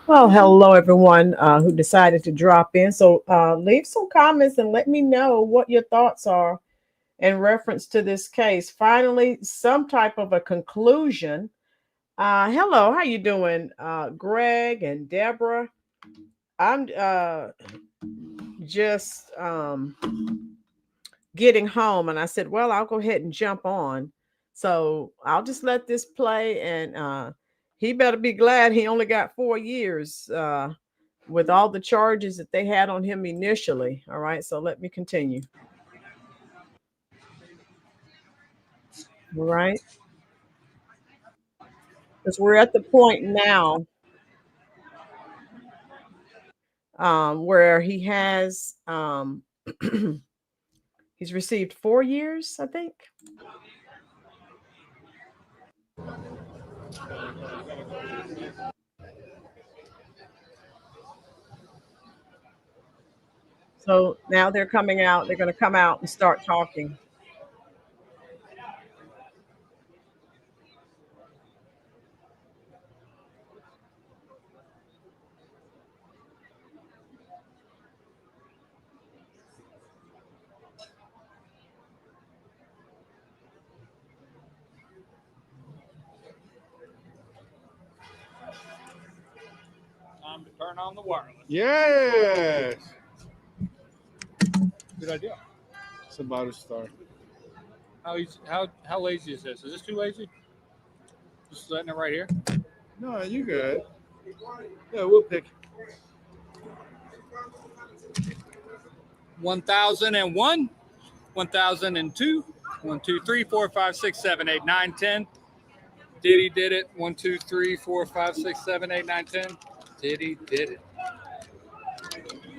Well, hello everyone who decided to drop in. So leave some comments and let me know what your thoughts are in reference to this case. Finally, some type of a conclusion. Hello, how you doing, Greg and Deborah? I'm just getting home, and I said, well, I'll go ahead and jump on. So I'll just let this play, and he better be glad he only got 4 years. With all the charges that they had on him initially. All right, so let me continue. All right, because we're at the point now where he has he's received 4 years, I think. So now they're coming out. They're going to come out and start talking. Time to turn on the wireless. Yes. Good idea. It's about to start. How lazy is this? Is this too lazy? Just letting it right here. No, you good. Yeah, we'll pick. 1001, 1002, 1, 2, 3, 4, 5, 6, 7, 8, 9, 10. Diddy did it. 1, 2, 3, 4, 5, 6, 7, 8, 9, 10. Diddy did it.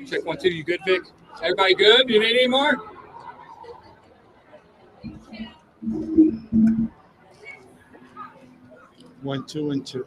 Check 1, 2. You good, Vic? Everybody good? You need any more? One, two, and two.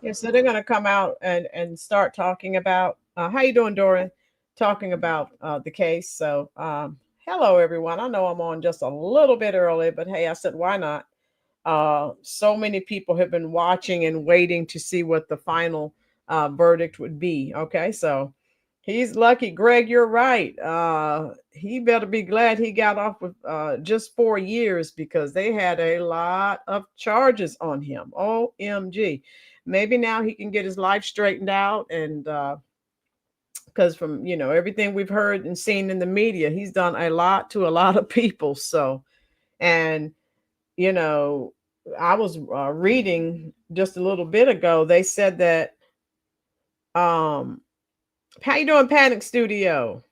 Yeah, so they're going to come out and start talking about how you doing, Dorian? Talking about the case. So hello, everyone. I know I'm on just a little bit early, but hey, I said why not? So many people have been watching and waiting to see what the final verdict would be. Okay, so he's lucky. Greg, you're right. He better be glad he got off with just 4 years because they had a lot of charges on him. OMG. Maybe now he can get his life straightened out and because from everything we've heard and seen in the media, he's done a lot to a lot of people. So and you know, I was reading just a little bit ago. They said that, um, how you doing, Panic Studio?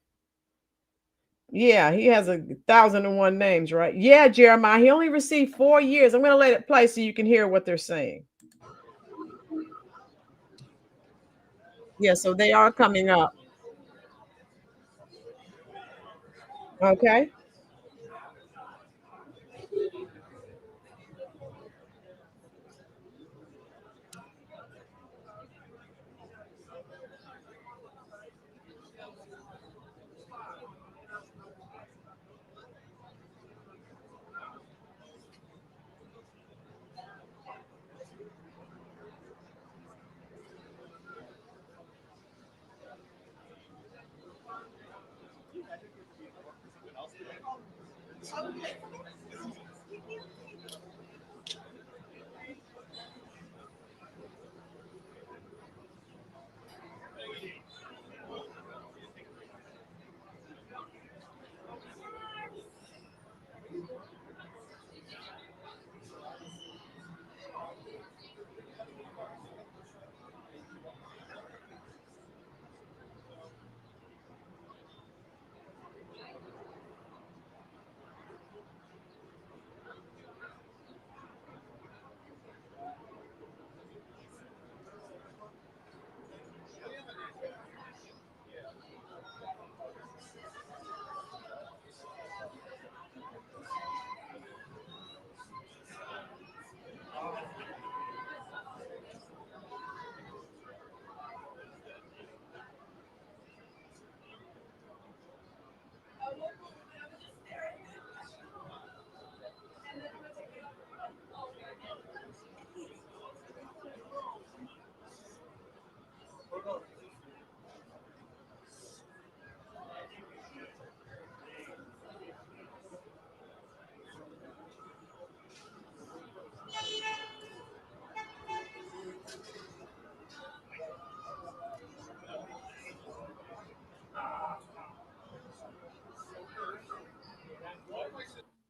Yeah, he has 1,001 names, right? Yeah, Jeremiah. He only received 4 years. I'm going to let it play so you can hear what they're saying. Yeah, so they are coming up. Okay.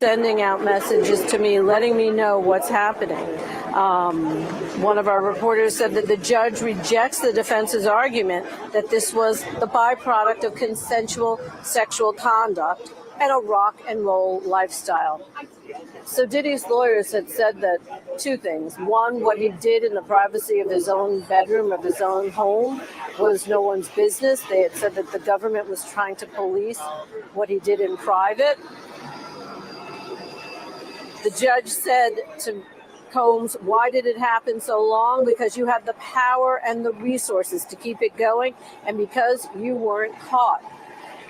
Sending out messages to me, letting me know what's happening. One of our reporters said that the judge rejects the defense's argument that this was the byproduct of consensual sexual conduct and a rock and roll lifestyle. So Diddy's lawyers had said that two things. One, what he did in the privacy of his own bedroom, of his own home, was no one's business. They had said that the government was trying to police what he did in private. The judge said to Combs, why did it happen so long? Because you had the power and the resources to keep it going, and because you weren't caught.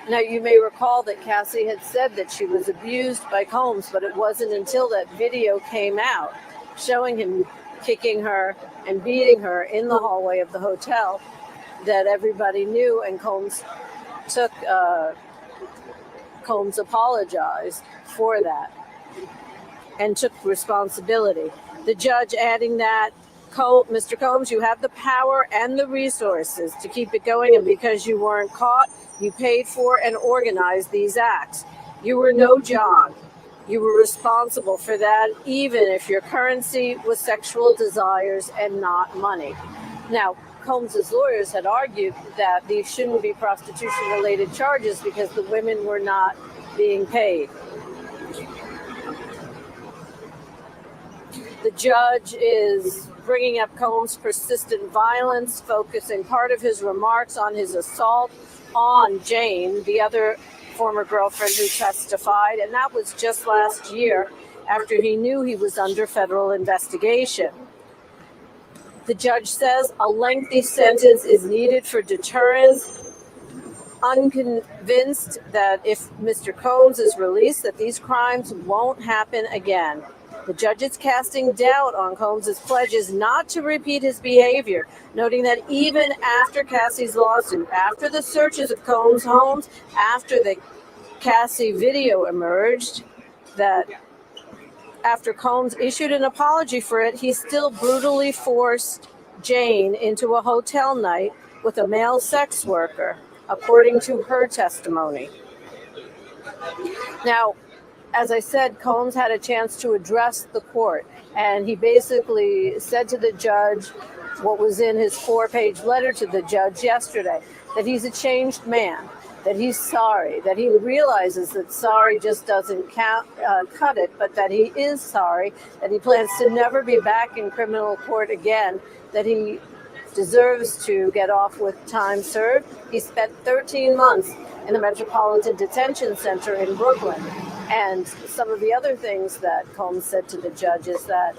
Now, you may recall that Cassie had said that she was abused by Combs, but it wasn't until that video came out showing him kicking her and beating her in the hallway of the hotel that everybody knew, and Combs apologized for that and took responsibility. The judge adding that, Mr. Combs, you have the power and the resources to keep it going, and because you weren't caught, you paid for and organized these acts. You were no John. You were responsible for that, even if your currency was sexual desires and not money. Now, Combs' lawyers had argued that these shouldn't be prostitution-related charges because the women were not being paid. The judge is bringing up Combs' persistent violence, focusing part of his remarks on his assault on Jane, the other former girlfriend who testified, and that was just last year after he knew he was under federal investigation. The judge says a lengthy sentence is needed for deterrence, unconvinced that if Mr. Combs is released, that these crimes won't happen again. The judge is casting doubt on Combs' pledges not to repeat his behavior, noting that even after Cassie's lawsuit, after the searches of Combs' homes, after the Cassie video emerged, that after Combs issued an apology for it, he still brutally forced Jane into a hotel night with a male sex worker, according to her testimony. Now, as I said, Combs had a chance to address the court, and he basically said to the judge what was in his 4-page letter to the judge yesterday, that he's a changed man, that he's sorry, that he realizes that sorry just doesn't cut it, but that he is sorry, that he plans to never be back in criminal court again, that he deserves to get off with time served. He spent 13 months in the Metropolitan Detention Center in Brooklyn. And some of the other things that Combs said to the judge is that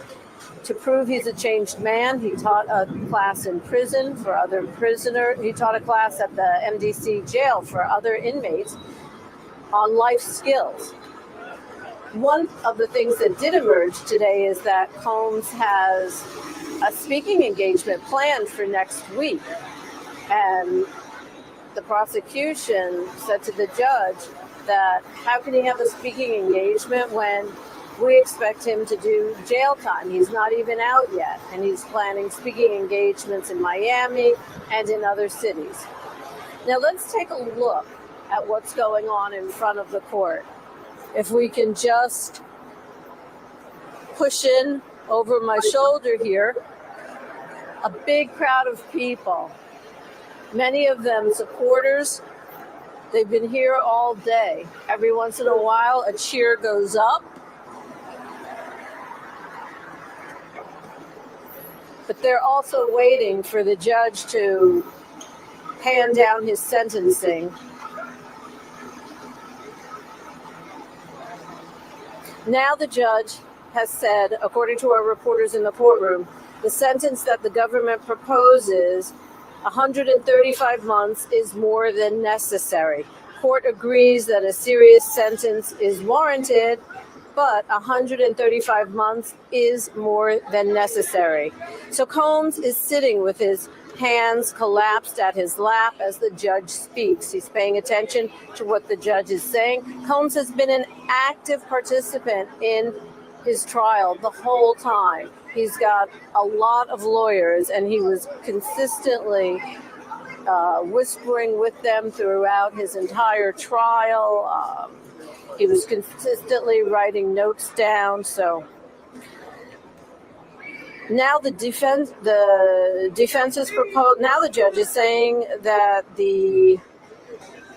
to prove he's a changed man, he taught a class in prison for other prisoners. He taught a class at the MDC jail for other inmates on life skills. One of the things that did emerge today is that Combs has a speaking engagement planned for next week. And the prosecution said to the judge, that how can he have a speaking engagement when we expect him to do jail time? He's not even out yet, and he's planning speaking engagements in Miami and in other cities. Now let's take a look at what's going on in front of the court. If we can just push in over my shoulder here, a big crowd of people, many of them supporters. They've been here all day. Every once in a while, a cheer goes up. But they're also waiting for the judge to hand down his sentencing. Now the judge has said, according to our reporters in the courtroom, the sentence that the government proposes, 135 months, is more than necessary. Court agrees that a serious sentence is warranted, but 135 months is more than necessary. So Combs is sitting with his hands collapsed at his lap as the judge speaks. He's paying attention to what the judge is saying. Combs has been an active participant in his trial the whole time. He's got a lot of lawyers, and he was consistently whispering with them throughout his entire trial. He was consistently writing notes down. So now the defense is proposed. Now the judge is saying that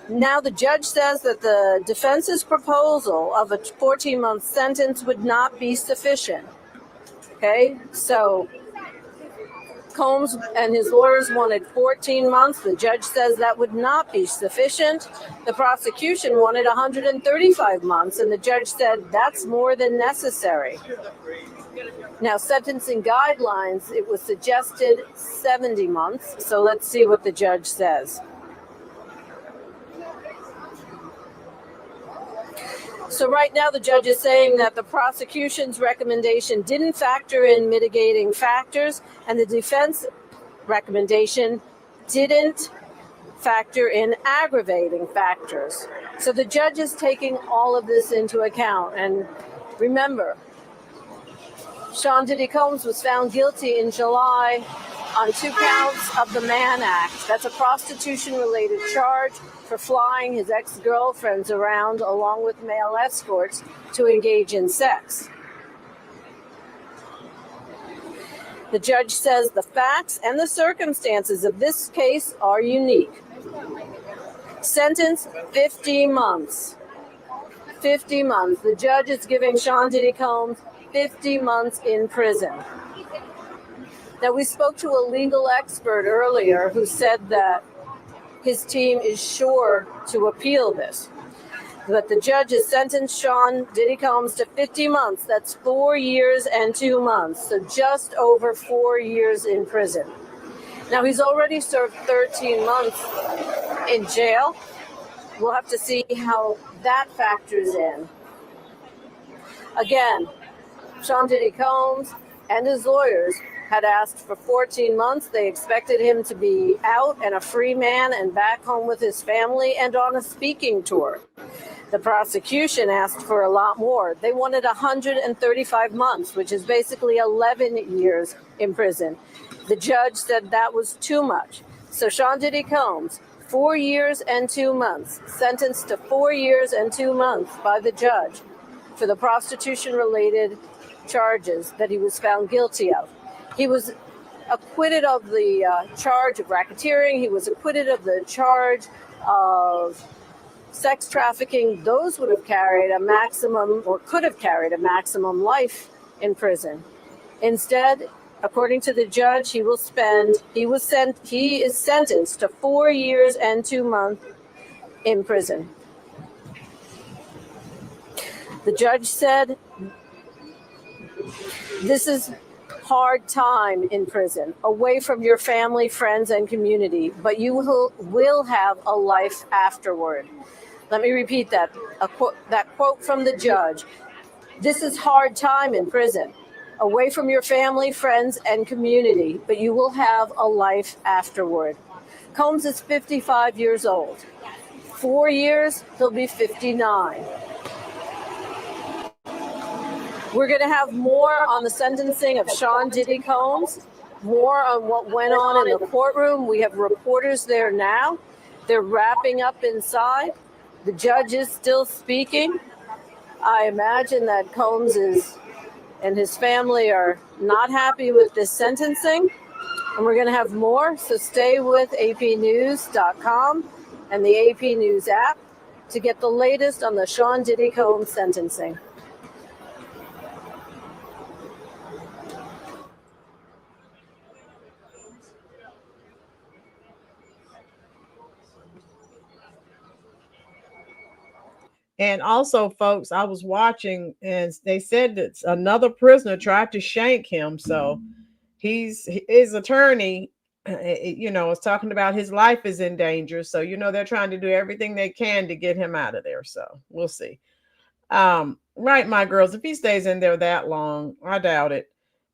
now the judge says that the defense's proposal of a 14-month sentence would not be sufficient. Okay, so Combs and his lawyers wanted 14 months. The judge says that would not be sufficient. The prosecution wanted 135 months, and the judge said that's more than necessary. Now, sentencing guidelines, it was suggested 70 months. So let's see what the judge says. So right now the judge is saying that the prosecution's recommendation didn't factor in mitigating factors, and the defense recommendation didn't factor in aggravating factors. So the judge is taking all of this into account. And remember, Sean Diddy Combs was found guilty in July on 2 counts of the Mann Act. That's a prostitution-related charge for flying his ex-girlfriends around along with male escorts to engage in sex. The judge says the facts and the circumstances of this case are unique. Sentence 50 months. 50 months. The judge is giving Sean Diddy Combs 50 months in prison. Now, we spoke to a legal expert earlier who said that his team is sure to appeal this. But the judge has sentenced Sean Diddy Combs to 50 months. That's 4 years and 2 months. So just over 4 years in prison. Now, he's already served 13 months in jail. We'll have to see how that factors in. Again, Sean Diddy Combs and his lawyers had asked for 14 months. They expected him to be out and a free man and back home with his family and on a speaking tour. The prosecution asked for a lot more. They wanted 135 months, which is basically 11 years in prison. The judge said that was too much. So Sean Diddy Combs, 4 years and 2 months, sentenced to 4 years and 2 months by the judge for the prostitution-related charges that he was found guilty of. He was acquitted of the charge of racketeering. He was acquitted of the charge of sex trafficking. Those would have carried a maximum, or could have carried a maximum life in prison. Instead, according to the judge, he is sentenced to 4 years and 2 months in prison. The judge said, this is hard time in prison, away from your family, friends, and community, but you will have a life afterward. Let me repeat that. That quote from the judge. This is hard time in prison, away from your family, friends, and community, but you will have a life afterward. Combs is 55 years old. 4 years, he'll be 59. We're going to have more on the sentencing of Sean Diddy Combs, more on what went on in the courtroom. We have reporters there now. They're wrapping up inside. The judge is still speaking. I imagine that Combs and his family are not happy with this sentencing. And we're going to have more, so stay with apnews.com and the AP News app to get the latest on the Sean Diddy Combs sentencing. And also, folks, I was watching and they said that another prisoner tried to shank him. So his attorney, is talking about his life is in danger. So, they're trying to do everything they can to get him out of there. So we'll see. Right, my girls, if he stays in there that long, I doubt it.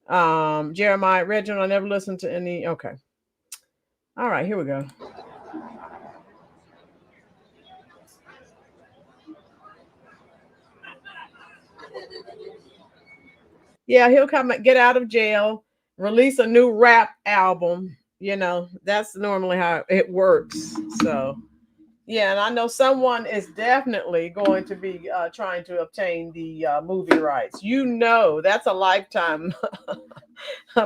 Jeremiah, Reginald, I never listened to any. Okay. All right, here we go. Yeah, he'll get out of jail, release a new rap album. That's normally how it works. So, yeah, and I know someone is definitely going to be trying to obtain the movie rights. That's a Lifetime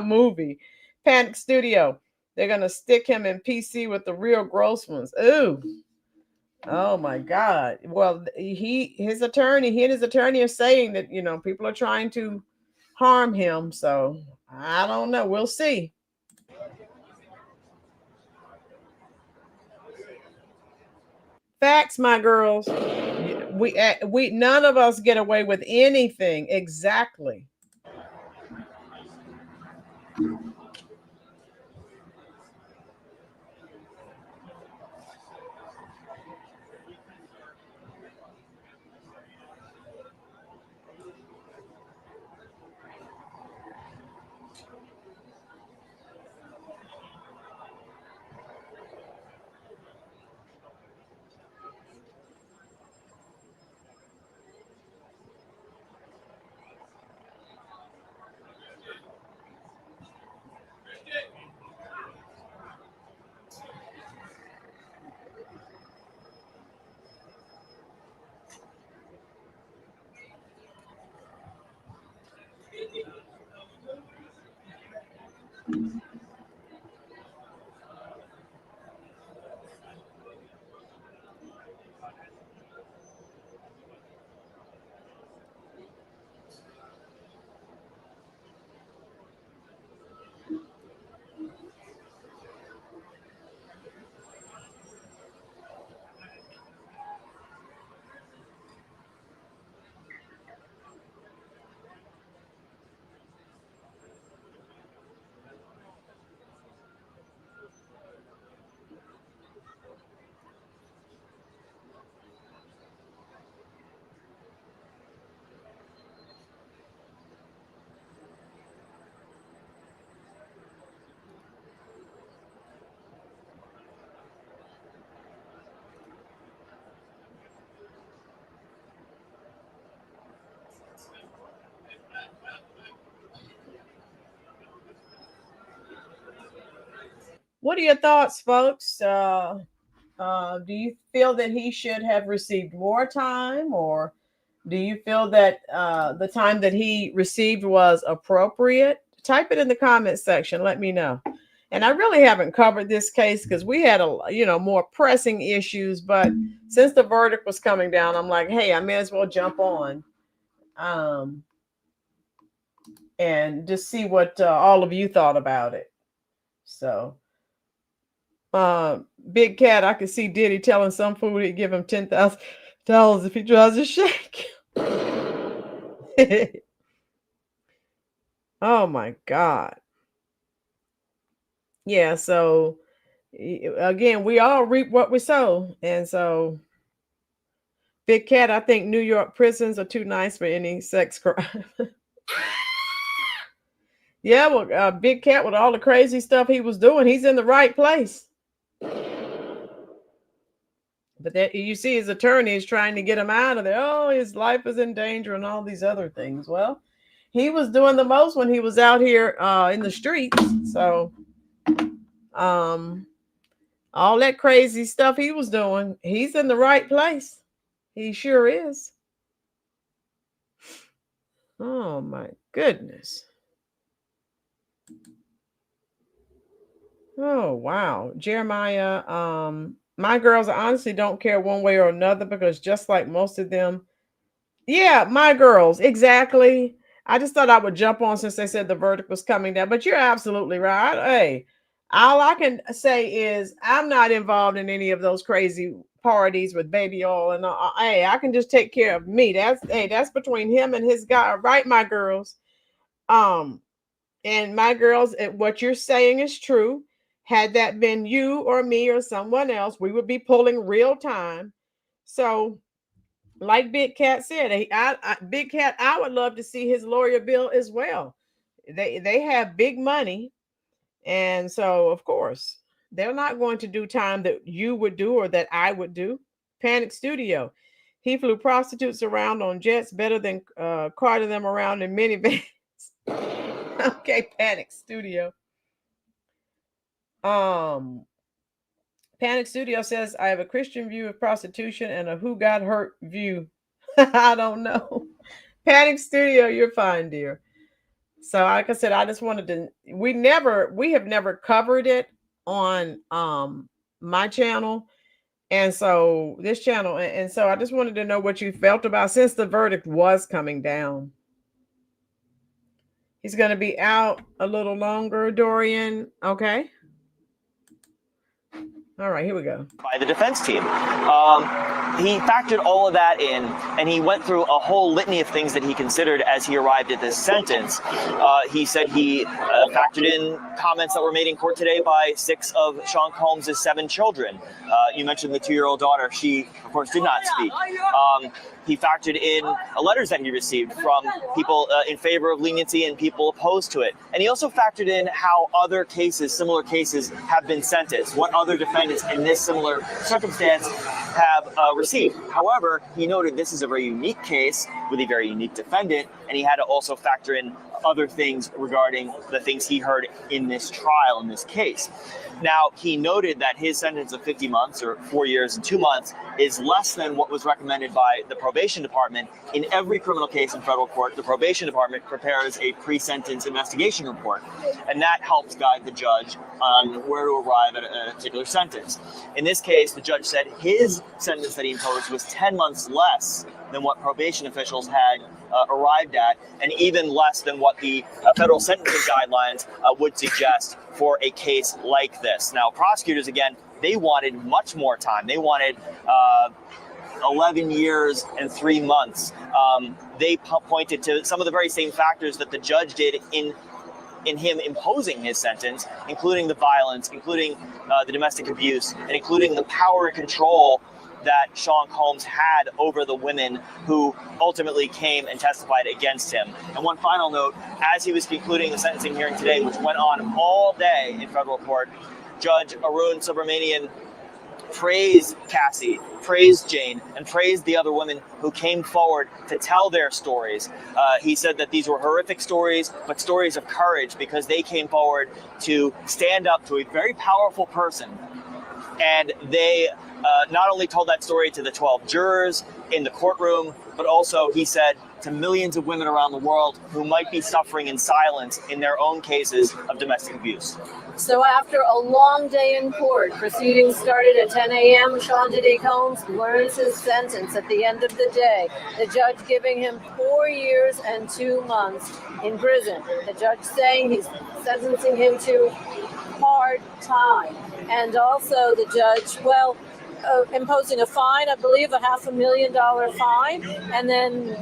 movie. Panic Studio. They're going to stick him in PC with the real gross ones. Ooh. Oh my God. Well, he and his attorney are saying that, people are trying to harm him. So I don't know. We'll see. Facts, my girls. We none of us get away with anything. Exactly. What are your thoughts, folks? Do you feel that he should have received more time, or do you feel that the time that he received was appropriate? Type it in the comment section. Let me know. And I really haven't covered this case because we had more pressing issues. But since the verdict was coming down, I'm like, hey, I may as well jump on and just see what all of you thought about it. So. Big Cat, I could see Diddy telling some fool he'd give him $10,000 if he tries to shake. Oh my God. Yeah, so again, we all reap what we sow. And so, Big Cat, I think New York prisons are too nice for any sex crime. Yeah, well, Big Cat, with all the crazy stuff he was doing, he's in the right place. But that you see his attorney is trying to get him out of there. Oh, his life is in danger and all these other things. Well, he was doing the most when he was out here in the streets. So um all that crazy stuff he was doing, he's in the right place. He sure is. Oh my goodness. Oh wow. Jeremiah, my girls honestly don't care one way or another because just like most of them, yeah, my girls, exactly. I just thought I would jump on since they said the verdict was coming down, but you're absolutely right. Hey, all I can say is I'm not involved in any of those crazy parties with baby oil and hey, I can just take care of me. That's between him and his guy, right, my girls? Um, and my girls, what you're saying is true. Had that been you or me or someone else, we would be pulling real time. So like Big Cat said, Big Cat, I would love to see his lawyer bill as well. They have big money, and so of course they're not going to do time that you would do or that I would do. Panic Studio, he flew prostitutes around on jets better than carted them around in minivans. Okay, Panic Studio. Um, Panic Studio says I have a Christian view of prostitution and a who got hurt view. I don't know. Panic Studio, you're fine, dear. So, like I said, I just wanted to. We have never covered it on my channel, and so this channel, and so I just wanted to know what you felt about since the verdict was coming down. He's going to be out a little longer, Dorian. Okay. All right, here we go. By the defense team. He factored all of that in, and he went through a whole litany of things that he considered as he arrived at this sentence. He said he factored in comments that were made in court today by 6 of Sean Combs' 7 children. You mentioned the 2-year-old daughter. She, of course, did not speak. He factored in letters that he received from people in favor of leniency and people opposed to it. And he also factored in how other cases, similar cases, have been sentenced, what other defendants in this similar circumstance have received. However, he noted this is a very unique case with a very unique defendant, and he had to also factor in other things regarding the things he heard in this trial, in this case. Now, he noted that his sentence of 50 months, or 4 years and 2 months, is less than what was recommended by the probation department. In every criminal case in federal court, the probation department prepares a pre-sentence investigation report, and that helps guide the judge on where to arrive at a particular sentence. In this case, the judge said his sentence that he imposed was 10 months less than what probation officials had arrived at, and even less than what the federal sentencing guidelines would suggest for a case like this. Now, prosecutors, again, they wanted much more time. They wanted 11 years and 3 months. They pointed to some of the very same factors that the judge did in him imposing his sentence, including the violence, including the domestic abuse, and including the power and control that Sean Combs had over the women who ultimately came and testified against him. And one final note, as he was concluding the sentencing hearing today, which went on all day in federal court, Judge Arun Subramanian praised Cassie, praised Jane, and praised the other women who came forward to tell their stories. He said that these were horrific stories, but stories of courage, because they came forward to stand up to a very powerful person. And they not only told that story to the 12 jurors in the courtroom, but also, he said, to millions of women around the world who might be suffering in silence in their own cases of domestic abuse. So after a long day in court, proceedings started at 10 a.m., Sean Diddy Combs learns his sentence at the end of the day. The judge giving him 4 years and 2 months in prison. The judge saying he's sentencing him to hard time. And also the judge, imposing a fine, I believe a $500,000 fine. And then,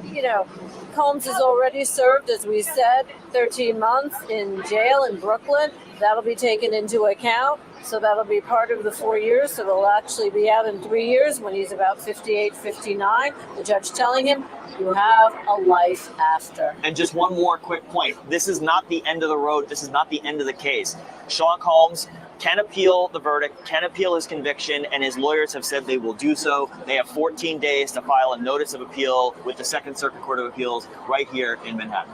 Combs has already served, as we said, 13 months in jail in Brooklyn. That'll be taken into account. So that'll be part of the 4 years. So they'll actually be out in 3 years when he's about 58, 59. The judge telling him, you have a life after. And just one more quick point. This is not the end of the road. This is not the end of the case. Sean Combs can appeal the verdict, can appeal his conviction, and his lawyers have said they will do so. They have 14 days to file a notice of appeal with the Second Circuit Court of Appeals right here in Manhattan.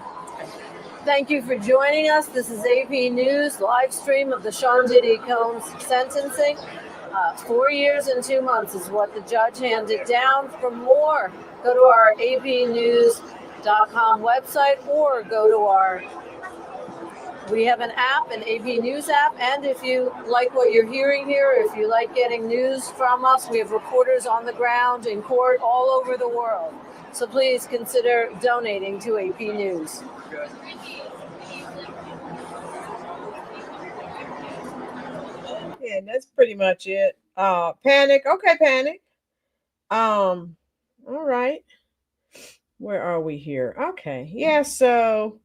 Thank you for joining us. This is AP News live stream of the Sean Diddy Combs sentencing. 4 years and 2 months is what the judge handed down. For more, go to our apnews.com website or go to we have an app, an AP News app, and if you like what you're hearing here, if you like getting news from us, we have reporters on the ground in court all over the world. So please consider donating to AP News. Yeah, that's pretty much it. Panic. Okay, Panic. All right. Where are we here? Okay. Yeah, so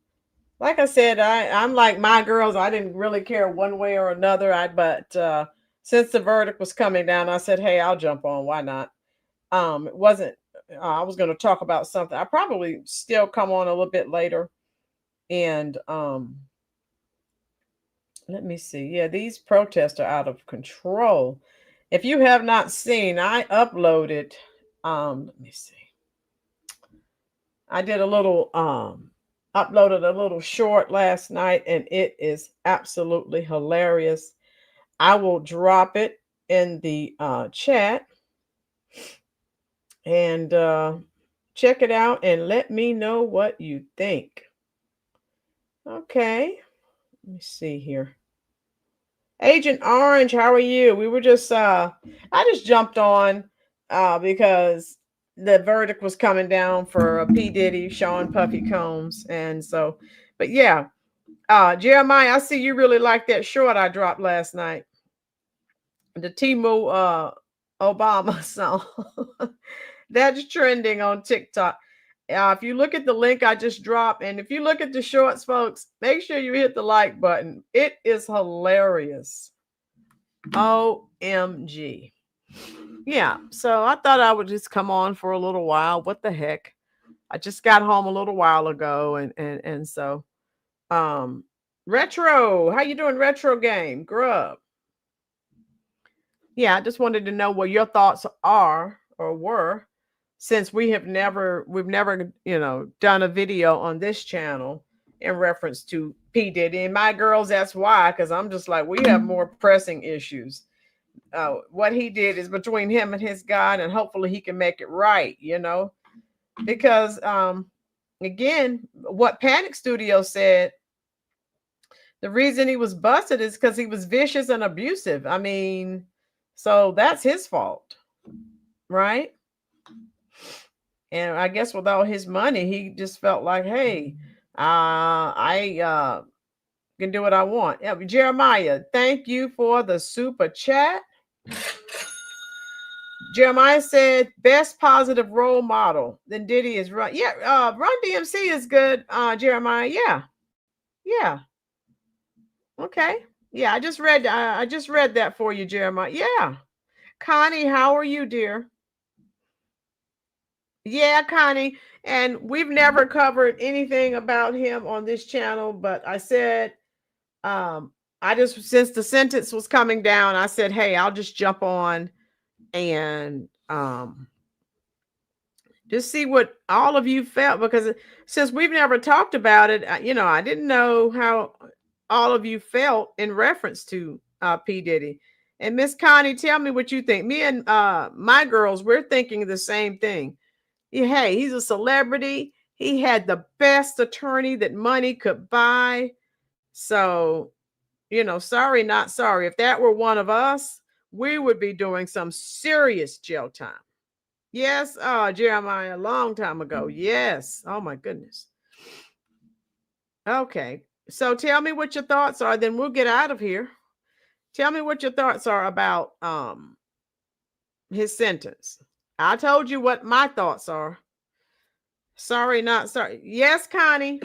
like I said, I'm like my girls. I didn't really care one way or another. But since the verdict was coming down, I said, "Hey, I'll jump on. Why not?" It wasn't. I was going to talk about something. I probably still come on a little bit later, and let me see. Yeah, these protests are out of control. If you have not seen, I uploaded. Let me see. I did a little uploaded a little short last night, and it is absolutely hilarious. I will drop it in the chat and check it out and let me know what you think. Okay, let me see here. Agent Orange, how are you? We were just I just jumped on because the verdict was coming down for P. Diddy, Sean Puffy Combs, and so, but yeah, Jeremiah, I see you really like that short I dropped last night. The Timo Obama song. That's trending on TikTok. If you look at the link I just dropped, and if you look at the shorts, folks, make sure you hit the like button. It is hilarious. OMG. Yeah, so I thought I would just come on for a little while. What the heck? I just got home a little while ago, and so Retro, how you doing, Retro Game? Grub. Yeah, I just wanted to know what your thoughts are or were, since we've never, done a video on this channel in reference to P. Diddy. And my girls, that's why, because I'm just like, we have more pressing issues. What he did is between him and his God, and hopefully he can make it right, because again, what Panic Studio said, the reason he was busted is because he was vicious and abusive. I mean, so that's his fault, right? And I guess with all his money, he just felt like, hey, I can do what I want. Yeah, Jeremiah, thank you for the super chat. Jeremiah said, best positive role model. Then Diddy is Run. Yeah, Run DMC is good, Jeremiah. Yeah. Yeah. Okay. Yeah, I just read that for you, Jeremiah. Yeah. Connie, how are you, dear? Yeah, Connie. And we've never covered anything about him on this channel, but I said, since the sentence was coming down, I said, hey, I'll just jump on and just see what all of you felt, because since we've never talked about it, I didn't know how all of you felt in reference to P. Diddy. And Miss Connie, tell me what you think. Me and my girls, we're thinking the same thing. Hey, he's a celebrity. He had the best attorney that money could buy. So, sorry, not sorry. If that were one of us, we would be doing some serious jail time. Yes, Jeremiah, a long time ago. Yes. Oh my goodness. Okay. So tell me what your thoughts are, then we'll get out of here. Tell me what your thoughts are about his sentence. I told you what my thoughts are. Sorry, not sorry. Yes, Connie.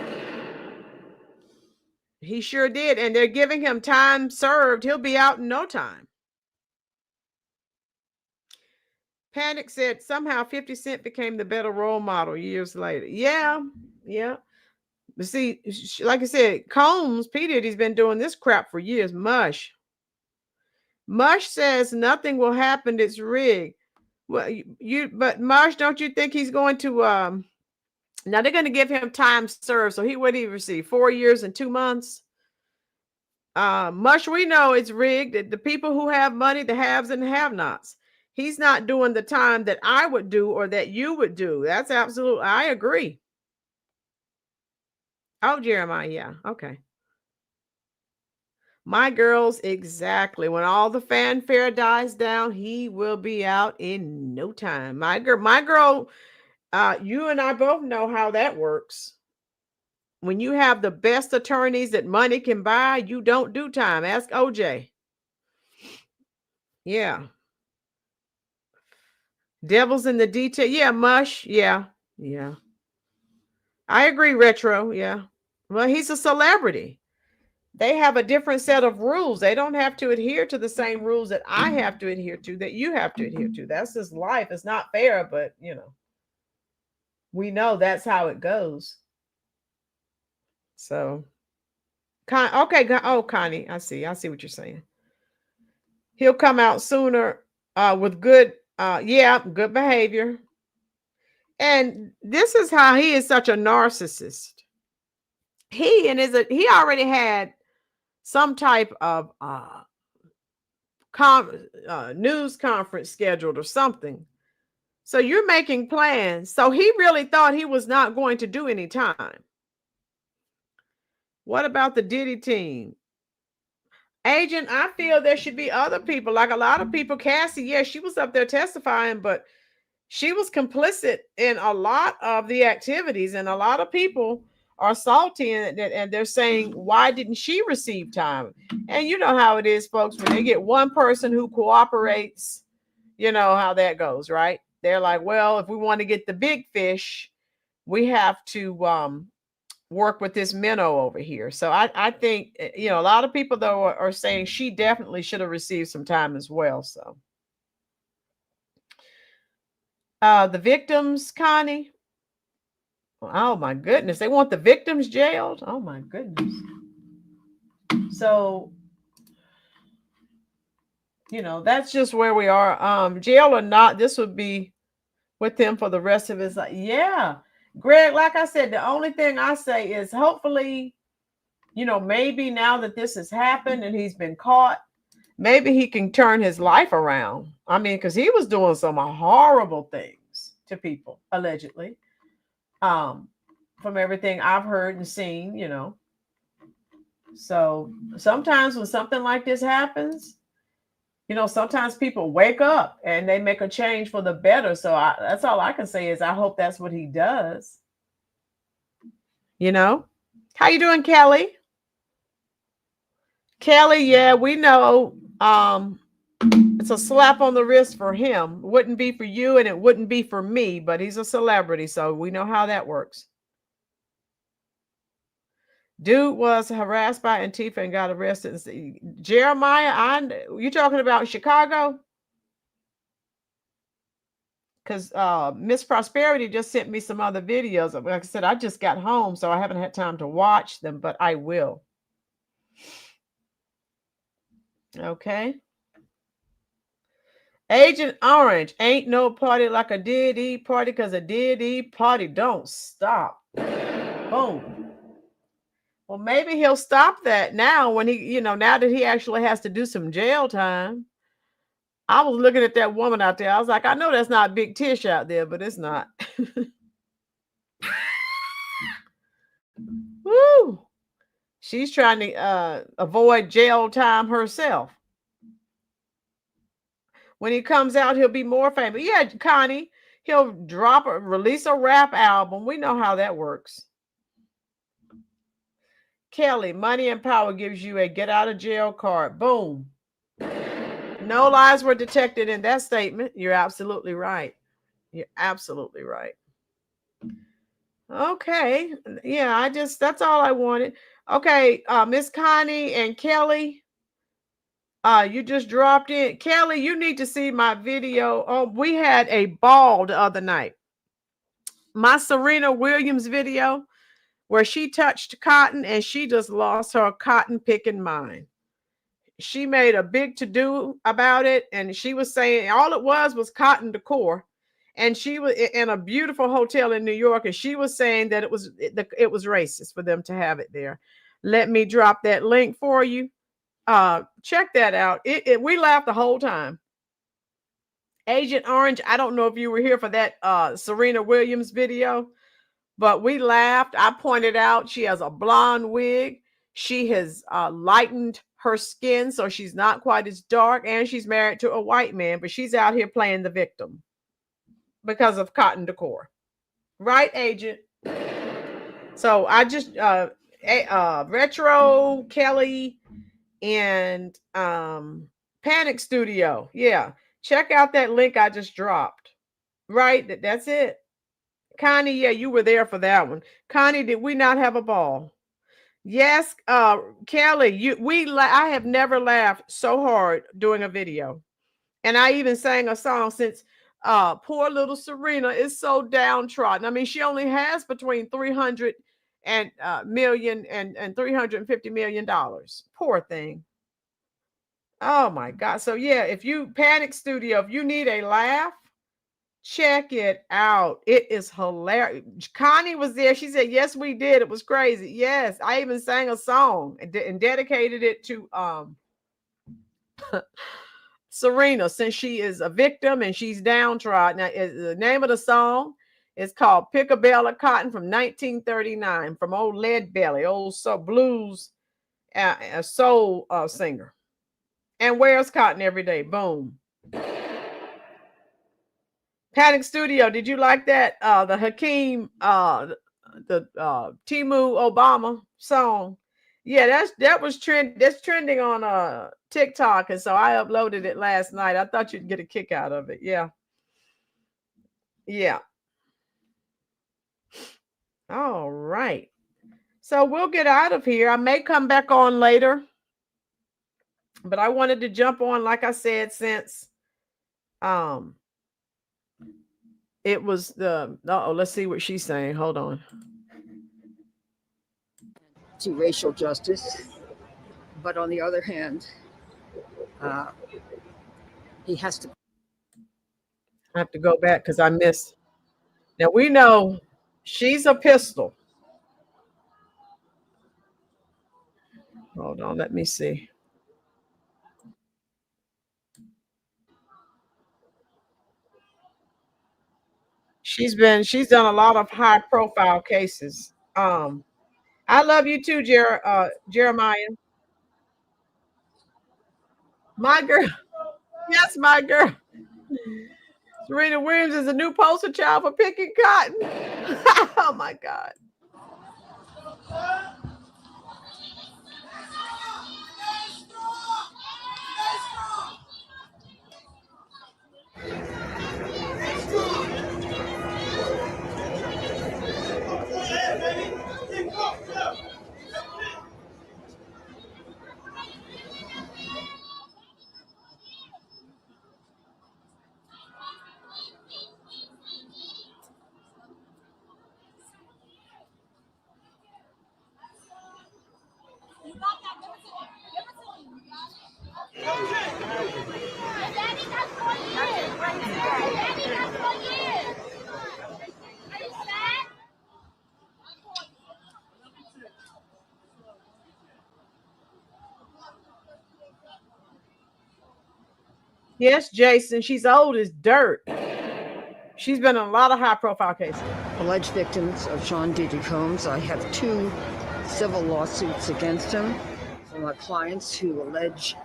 He sure did. And they're giving him time served. He'll be out in no time. Panic said somehow 50 Cent became the better role model years later. Yeah. Yeah. But see, like I said, Combs, P. Diddy's been doing this crap for years. Mush. Mush says nothing will happen. It's rigged. Well, but Mush, don't you think he's going to now they're going to give him time served, so what did he receive? 4 years and 2 months. Mush, we know it's rigged. The people who have money, the haves and the have-nots. He's not doing the time that I would do or that you would do. That's absolutely, I agree. Oh, Jeremiah, yeah, okay. My girls, exactly. When all the fanfare dies down, he will be out in no time. My girl, you and I both know how that works. When you have the best attorneys that money can buy, you don't do time. Ask OJ. Yeah. Devil's in the detail. Yeah, Mush. Yeah. Yeah. I agree, Retro. Yeah. Well, he's a celebrity. They have a different set of rules. They don't have to adhere to the same rules that I have to adhere to, that you have to adhere to. That's just life. It's not fair, but we know that's how it goes. So, okay. Oh, Connie, I see what you're saying. He'll come out sooner with good, good behavior. And this is how he is such a narcissist. He already had some type of news conference scheduled or something. So you're making plans. So he really thought he was not going to do any time. What about the Diddy team? Agent, I feel there should be other people, like a lot of people. Cassie, yeah, she was up there testifying, but she was complicit in a lot of the activities, and a lot of people are salty and they're saying, why didn't she receive time? And you know how it is, folks, when they get one person who cooperates, you know how that goes, right? They're like, well, if we want to get the big fish, we have to work with this minnow over here. So I think, a lot of people, though, are saying she definitely should have received some time as well. So the victims, Connie. Oh my goodness. They want the victims jailed. Oh my goodness. So, that's just where we are. Jail or not, this would be with him for the rest of his life. Yeah. Greg, like I said, the only thing I say is hopefully, maybe now that this has happened and he's been caught, maybe he can turn his life around. I mean, because he was doing some horrible things to people, allegedly. From everything I've heard and seen, So sometimes when something like this happens, sometimes people wake up and they make a change for the better. So that's all I can say is I hope that's what he does. How you doing, Kelly? Kelly, yeah, we know it's a slap on the wrist for him. It wouldn't be for you and it wouldn't be for me, but he's a celebrity, so we know how that works. Dude was harassed by Antifa and got arrested. Jeremiah, you talking about Chicago? Because Miss Prosperity just sent me some other videos. Like I said, I just got home, so I haven't had time to watch them, but I will. Okay. Agent Orange, ain't no party like a Diddy party, because a Diddy party don't stop. Boom. Well, maybe he'll stop that now when now that he actually has to do some jail time. I was looking at that woman out there. I was like, I know that's not Big Tish out there, but it's not. Woo! She's trying to avoid jail time herself. When he comes out, he'll be more famous. Yeah, Connie, he'll release a rap album. We know how that works. Kelly, money and power gives you a get out of jail card. Boom. No lies were detected in that statement. You're absolutely right. You're absolutely right. Okay. Yeah, that's all I wanted. Okay, Miss Connie and Kelly, you just dropped in. Kelly, you need to see my video. Oh, we had a ball the other night. My Serena Williams video where she touched cotton and she just lost her cotton picking mind. she made a big to-do about it, and she was saying all it was cotton decor, and she was in a beautiful hotel in New York, and she was saying that it was racist for them to have it there. Let me drop that link for you. Check that out. We laughed the whole time. Agent Orange, I don't know if you were here for that Serena Williams video, but we laughed. I pointed out she has a blonde wig. She has lightened her skin so she's not quite as dark, and she's married to a white man, but she's out here playing the victim because of cotton decor. Right, Agent? So I just Retro Kelly and Panic Studio. Yeah. Check out that link I just dropped. Right? That's it. Connie, yeah, you were there for that one. Connie, did we not have a ball? Yes, Kelly, I have never laughed so hard doing a video. And I even sang a song since poor little Serena is so downtrodden. I mean, she only has between 300 and million and $350 million. Poor thing. Oh my God. So yeah, if you Panic Studio, if you need a laugh, check it out. It is hilarious. Connie was there. She said, yes, we did. It was crazy. Yes. I even sang a song and dedicated it to Serena, since she is a victim and she's downtrodden. Now, the name of the song is called Pick a Bale of Cotton from 1939 from old Lead Belly, old blues soul singer. And wears cotton every day. Boom. Panic Studio, did you like that? The Hakeem, the Timu Obama song. Yeah, that's trending on TikTok, and so I uploaded it last night. I thought you'd get a kick out of it. Yeah. Yeah. All right. So we'll get out of here. I may come back on later, but I wanted to jump on, like I said, since it was the let's see what she's saying. Hold on. To racial justice, but on the other hand, he has to. I have to go back because I missed. Now we know she's a pistol. Hold on, let me see. She's done a lot of high profile cases. I love you too, Jeremiah. My girl. Yes, my girl. Serena Williams is a new poster child for picking cotton. Oh my God. Yes, Jason. She's old as dirt. She's been in a lot of high profile cases. Alleged victims of Sean Diddy Combs. I have 2 civil lawsuits against him from my clients who allege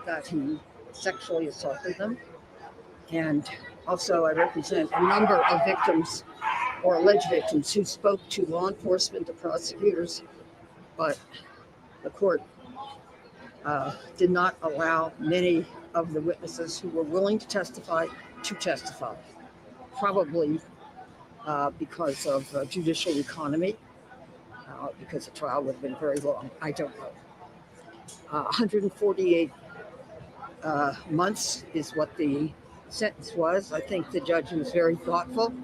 that he sexually assaulted them. And also I represent a number of victims or alleged victims who spoke to law enforcement, the prosecutors, but the court did not allow many of the witnesses who were willing to testify, probably because of judicial economy, because the trial would have been very long. I don't know. 148 months is what the sentence was. I think the judge was very thoughtful.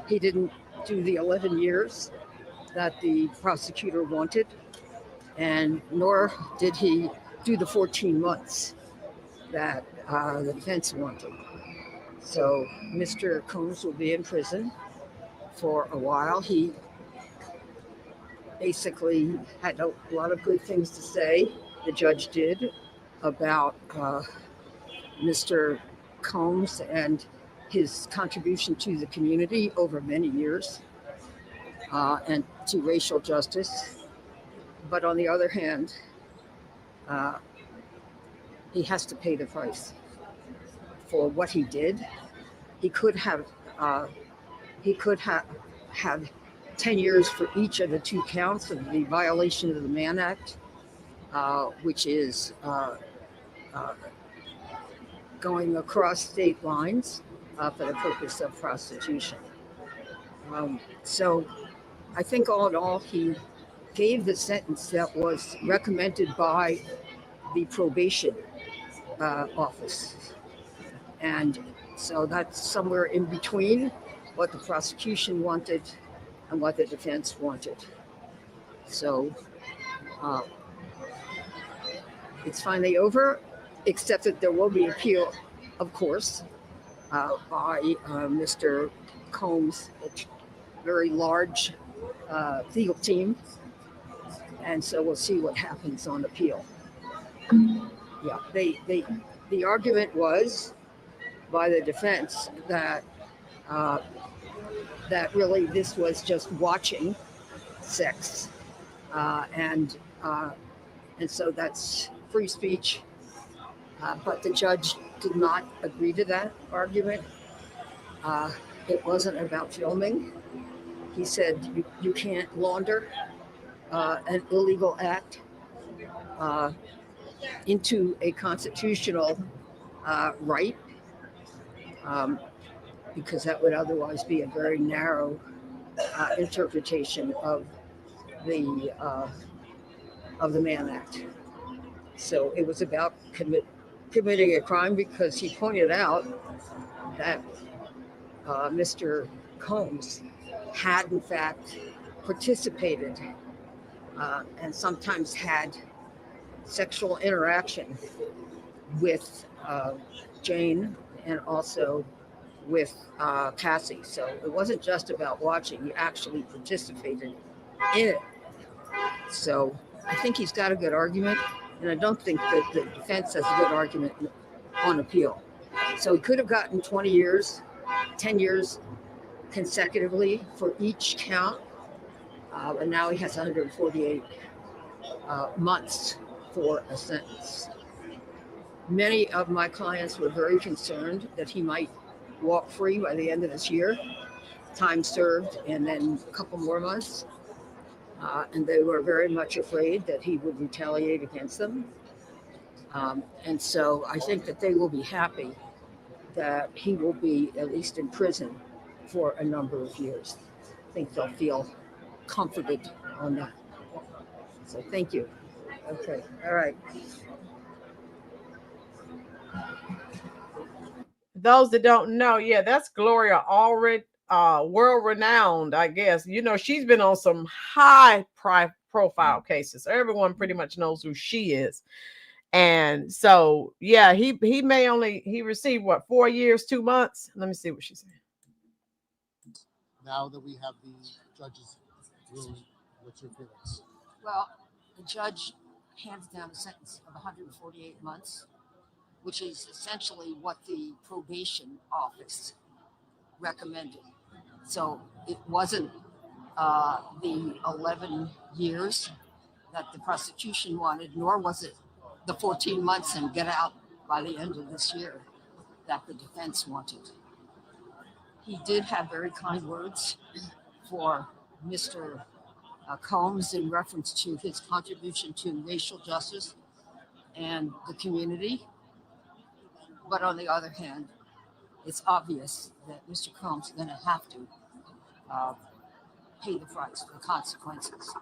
He didn't do the 11 years that the prosecutor wanted, and nor did he do the 14 months that the defense wanted. So Mr. Combs will be in prison for a while. He basically had a lot of good things to say, the judge did, about Mr. Combs and his contribution to the community over many years and to racial justice. But on the other hand, he has to pay the price for what he did. He could have had 10 years for each of the two counts of the violation of the Mann Act, which is going across state lines for the purpose of prostitution. So I think all in all, he gave the sentence that was recommended by the probation office. And so that's somewhere in between what the prosecution wanted and what the defense wanted. So it's finally over, except that there will be appeal, of course, by Mr. Combs, a very large legal team. And so we'll see what happens on appeal. Yeah, the argument was by the defense that that really this was just watching sex, and so that's free speech. But the judge did not agree to that argument. It wasn't about filming. He said you can't launder an illegal act into a constitutional right, because that would otherwise be a very narrow interpretation of the Mann Act. So it was about committing a crime, because he pointed out that Mr. Combs had in fact participated and sometimes had sexual interaction with Jane and also with Cassie. So it wasn't just about watching, he actually participated in it. So I think he's got a good argument, and I don't think that the defense has a good argument on appeal. So he could have gotten 20 years, 10 years consecutively for each count, and now he has 148 months for a sentence. Many of my clients were very concerned that he might walk free by the end of this year, time served, and then a couple more months. And they were very much afraid that he would retaliate against them. And so I think that they will be happy that he will be at least in prison for a number of years. I think they'll feel comforted on that. So thank you. Okay, all right. Those that don't know, yeah, that's Gloria Allred, world renowned, I guess. You know, she's been on some high profile cases. Everyone pretty much knows who she is. And so, yeah, he received what, 4 years, 2 months? Let me see what she said. Now that we have the judge's ruling, what's your feelings? Well, the judge hands down a sentence of 148 months, which is essentially what the probation office recommended. So it wasn't the 11 years that the prosecution wanted, nor was it the 14 months and get out by the end of this year that the defense wanted. He did have very kind words for Mr. Combs in reference to his contribution to racial justice and the community. But on the other hand, it's obvious that Mr. Combs is going to have to pay the price, the consequences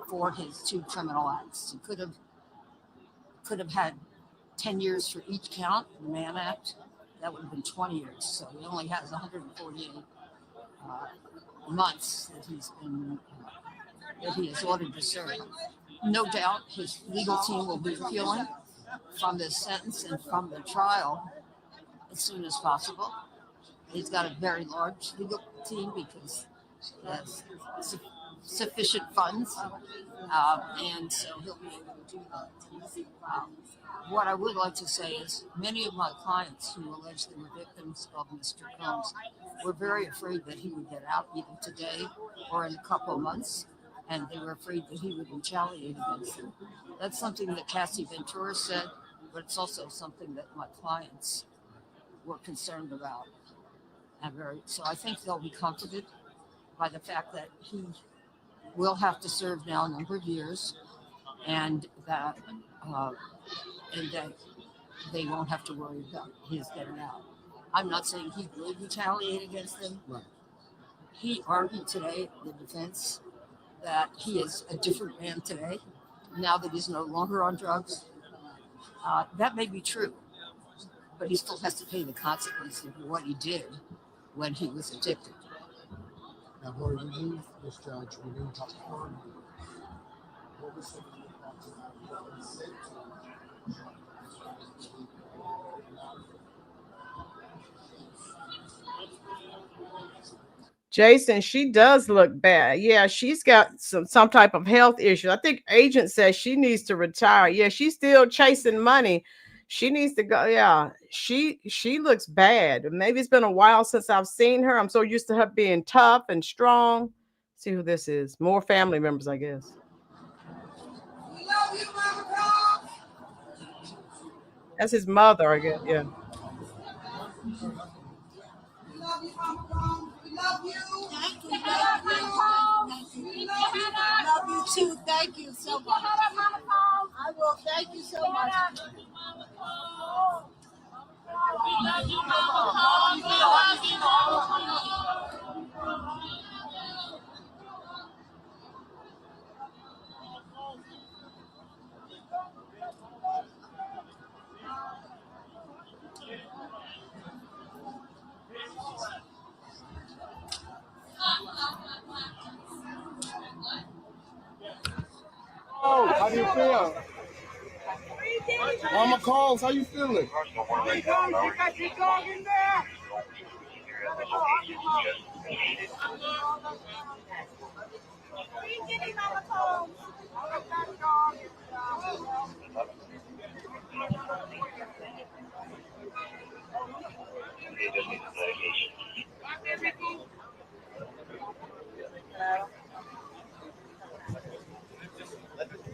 for his two criminal acts. He could have had 10 years for each count in the Mann Act. That would have been 20 years. So he only has 148 months that he is ordered to serve. no doubt his legal team will be appealing from this sentence and from the trial as soon as possible. He's got a very large legal team because he has sufficient funds, and so he'll be able to do that. What I would like to say is many of my clients who allegedly were victims of Mr. Combs were very afraid that he would get out either today or in a couple of months, and they were afraid that he would retaliate against them. That's something that Cassie Ventura said, but it's also something that my clients were concerned about. So I think they'll be comforted by the fact that he will have to serve now a number of years, and that they won't have to worry about his getting out. I'm not saying he would retaliate against them. Right. He argued today, the defense, that he is a different man today, now that he's no longer on drugs. That may be true, but he still has to pay the consequences of what he did when he was addicted. Now, Lori, when you, this judge, when you talked to her, what was some of your thoughts about what he said to you? Jason, she does look bad. Yeah, she's got some type of health issue. I think agent says she needs to retire. Yeah, she's still chasing money. She needs to go. Yeah, she looks bad. Maybe it's been a while since I've seen her. I'm so used to her being tough and strong. See who this is. More family members, I guess. That's his mother, I guess. Yeah. Love you, Mama Combs. We love you. Thank you. Love you. We love you. Love you too. Thank you so much. I will. Thank you so much. Oh, how do you feel? Mama Combs, how you feeling? Mama Combs, you got your dog in there? Where you getting, Mama Combs?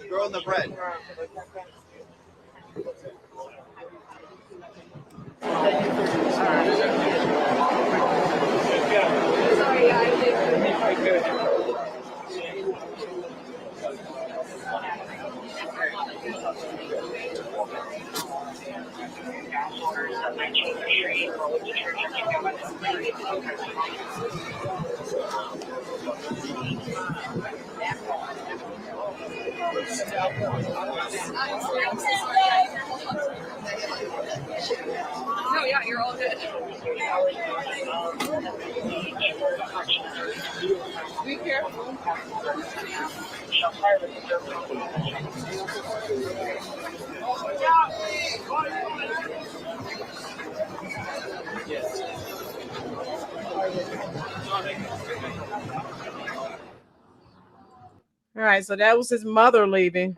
Throw in the bread. No, yeah, you're all good. Be careful. All right, so that was his mother leaving.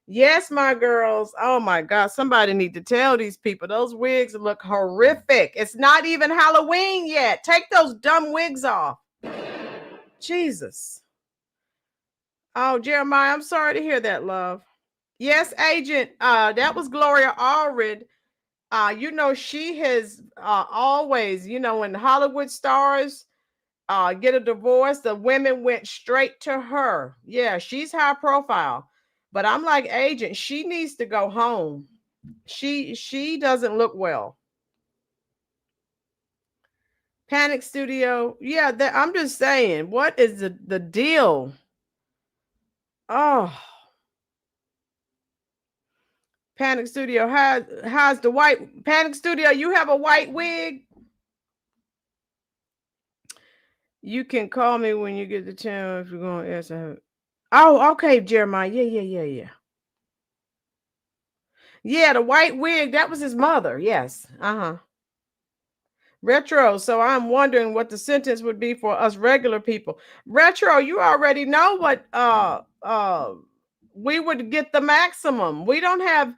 Yes, my girls. Oh my God. Somebody need to tell these people those wigs look horrific. It's not even Halloween yet. Take those dumb wigs off. Jesus. Oh, Jeremiah, I'm sorry to hear that, love. Yes, agent. That was Gloria Allred. She has always, when Hollywood stars get a divorce, the women went straight to her. Yeah, she's high profile. But I'm like, agent, she needs to go home. She doesn't look well. Panic Studio. Yeah, I'm just saying, what is the deal? Oh. Panic Studio, how's the white Panic Studio? You have a white wig? You can call me when you get the chance if you're going to answer. Oh, okay, Jeremiah. Yeah. Yeah, the white wig, that was his mother. Yes. Uh-huh. Retro. So I'm wondering what the sentence would be for us regular people. Retro, you already know what we would get the maximum. We don't have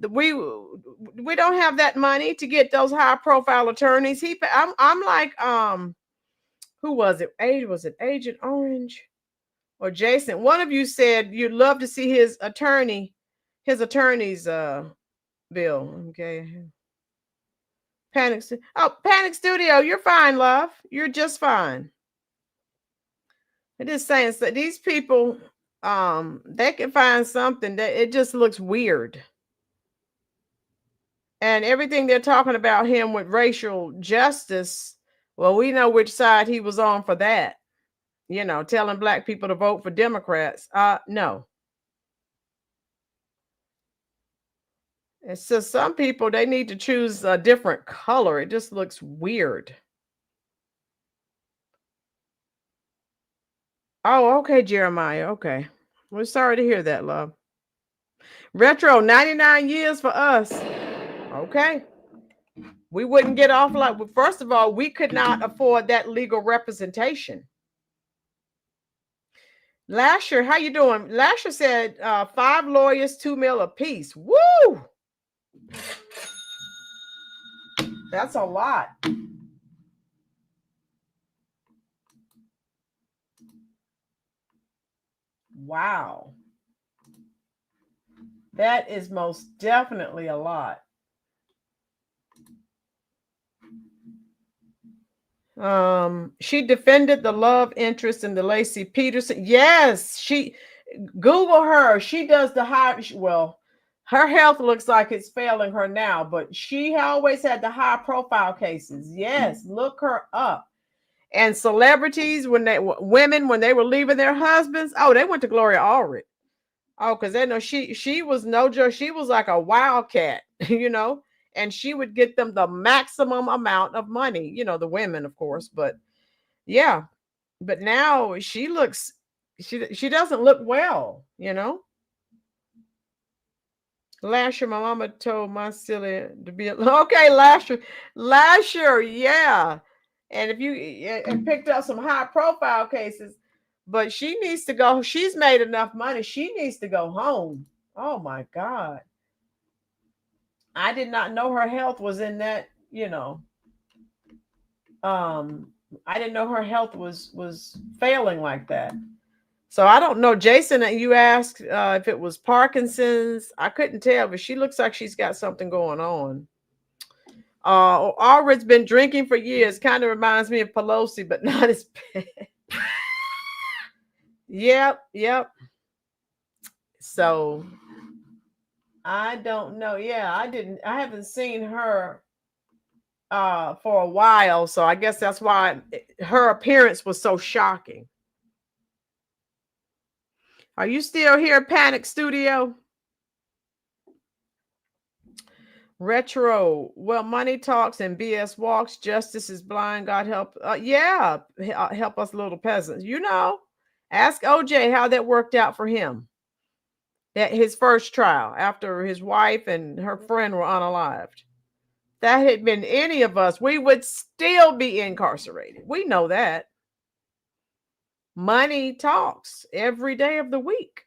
we don't have that money to get those high profile attorneys. I'm like who was it? Was it Agent Orange or Jason? One of you said you'd love to see his attorney's bill. Okay. Panic Studio, you're fine, love. You're just fine. It is saying so these people, they can find something that it just looks weird. And everything they're talking about him with racial justice, well, we know which side he was on for that. Telling black people to vote for Democrats. No. It's just some people, they need to choose a different color. It just looks weird. Oh, okay, Jeremiah. Okay. We're sorry to hear that, love. Retro, 99 years for us. Okay. We wouldn't get off like, first of all, we could not afford that legal representation. Lasher, how you doing? Lasher said 5 lawyers, 2 mil apiece. Woo! That's a lot. Wow. That is most definitely a lot. She defended the love interest in the Lacey Peterson. Yes, Google her. She does the high, well, her health looks like it's failing her now, but she always had the high profile cases. Yes, look her up. And celebrities, women, when they were leaving their husbands, oh, they went to Gloria Allred. Oh, because they know she was no joke. She was like a wildcat, and she would get them the maximum amount of money, the women, of course, but yeah. But now she doesn't look well. Lasher, my mama told my silly to be okay. Lasher, yeah. And if you picked up some high profile cases, but she needs to go. She's made enough money. She needs to go home. Oh my God. I did not know her health was in that, I didn't know her health was failing like that. So I don't know. Jason, you asked if it was Parkinson's. I couldn't tell, but she looks like she's got something going on. Allred's been drinking for years. Kind of reminds me of Pelosi, but not as bad. Yep. So I don't know. Yeah, I haven't seen her for a while. So I guess that's why her appearance was so shocking. Are you still here, Panic Studio? Retro. Well, money talks and BS walks. Justice is blind. God help. Help us little peasants. Ask OJ how that worked out for him. At his first trial after his wife and her friend were unalived. That had been any of us, we would still be incarcerated. We know that. Money talks every day of the week.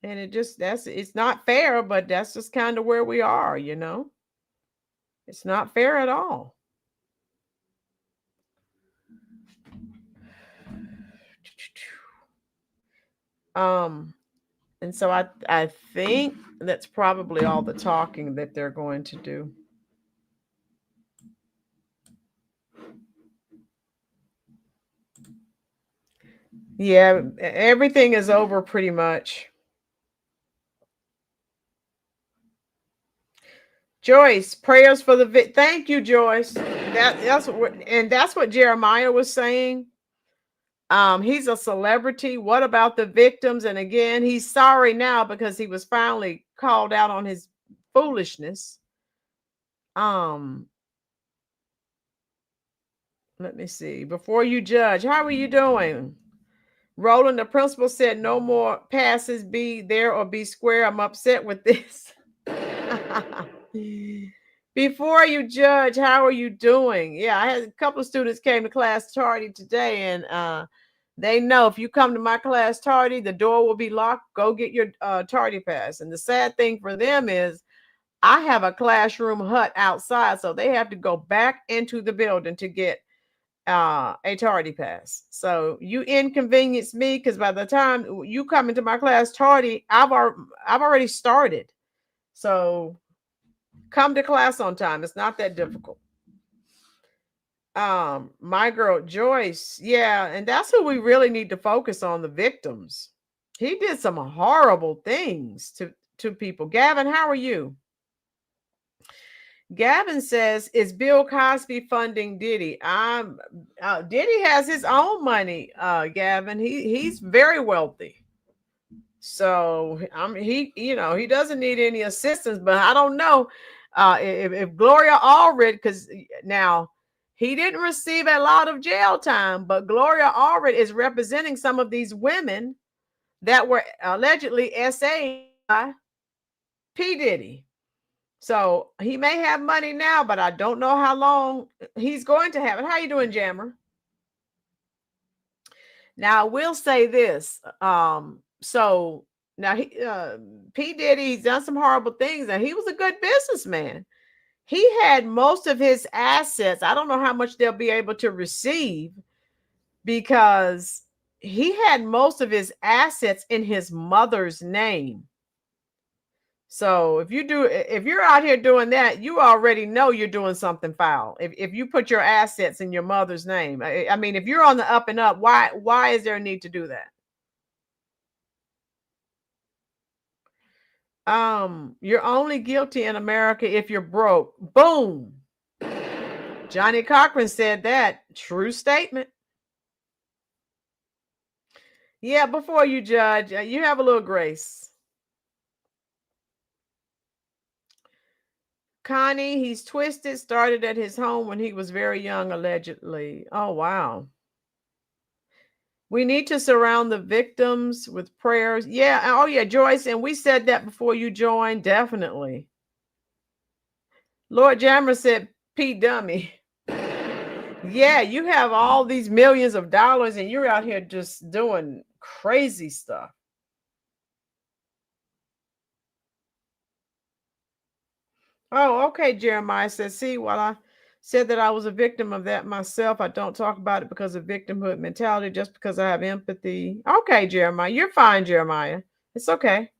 And it's not fair, but that's just kind of where we are, It's not fair at all. And so I think that's probably all the talking that they're going to do. Yeah, everything is over pretty much. Joyce, prayers for the thank you, Joyce. That's what Jeremiah was saying. He's a celebrity. What about the victims? And again, he's sorry now because he was finally called out on his foolishness. Let me see. Before you judge, how are you doing? Roland, the principal said no more passes, be there or be square. I'm upset with this. Before you judge, how are you doing? Yeah, I had a couple of students came to class tardy today, and they know if you come to my class tardy, the door will be locked. Go get your tardy pass. And the sad thing for them is I have a classroom hut outside, so they have to go back into the building to get a tardy pass. So you inconvenience me because by the time you come into my class tardy, I've already started. So come to class on time. It's not that difficult. My girl Joyce, yeah, and that's who we really need to focus on, the victims. He did some horrible things to people. Gavin, how are you? Gavin says, "Is Bill Cosby funding Diddy?" Diddy has his own money. Gavin, he's very wealthy, so he doesn't need any assistance. But I don't know if Gloria Allred, because now he didn't receive a lot of jail time, but Gloria Allred is representing some of these women that were allegedly SA by P Diddy. So he may have money now, but I don't know how long he's going to have it. How you doing, Jammer? Now I will say this. So now P. Diddy, he's done some horrible things, and he was a good businessman. He had most of his assets. I don't know how much they'll be able to receive because he had most of his assets in his mother's name. So if you're out here doing that, you already know you're doing something foul. If you put your assets in your mother's name, I mean, if you're on the up and up, why is there a need to do that? You're only guilty in America if you're broke. Boom. Johnny Cochran said that. True statement. Yeah, before you judge, you have a little grace. Connie, he's twisted, started at his home when he was very young, allegedly. Oh, wow. We need to surround the victims with prayers. Yeah. Oh, yeah, Joyce. And we said that before you joined. Definitely. Lord Jammer said, P. Dummy. Yeah, you have all these millions of dollars and you're out here just doing crazy stuff. Oh, okay. Jeremiah says, see, while I said that I was a victim of that myself, I don't talk about it because of victimhood mentality, just because I have empathy. Okay, Jeremiah, you're fine, Jeremiah. It's okay.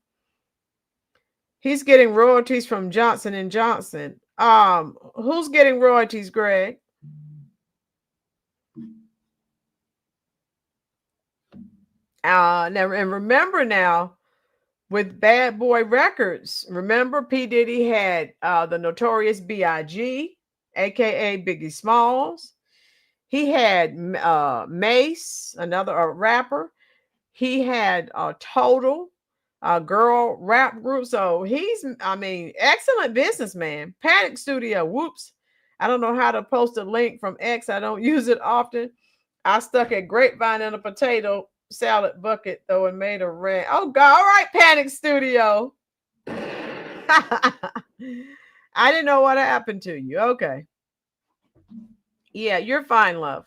He's getting royalties from Johnson and Johnson. Who's getting royalties, Greg? Now, and remember now, with Bad Boy Records, remember P. Diddy had the Notorious B.I.G., aka Biggie Smalls. He had Mace, another rapper. He had Total, a girl rap group. So excellent businessman. Panic Studio. Whoops. I don't know how to post a link from X. I don't use it often. I stuck a grapevine in a potato salad bucket though and made a red. Oh God. All right, Panic Studio. I didn't know what happened to you. Okay. Yeah, you're fine, love.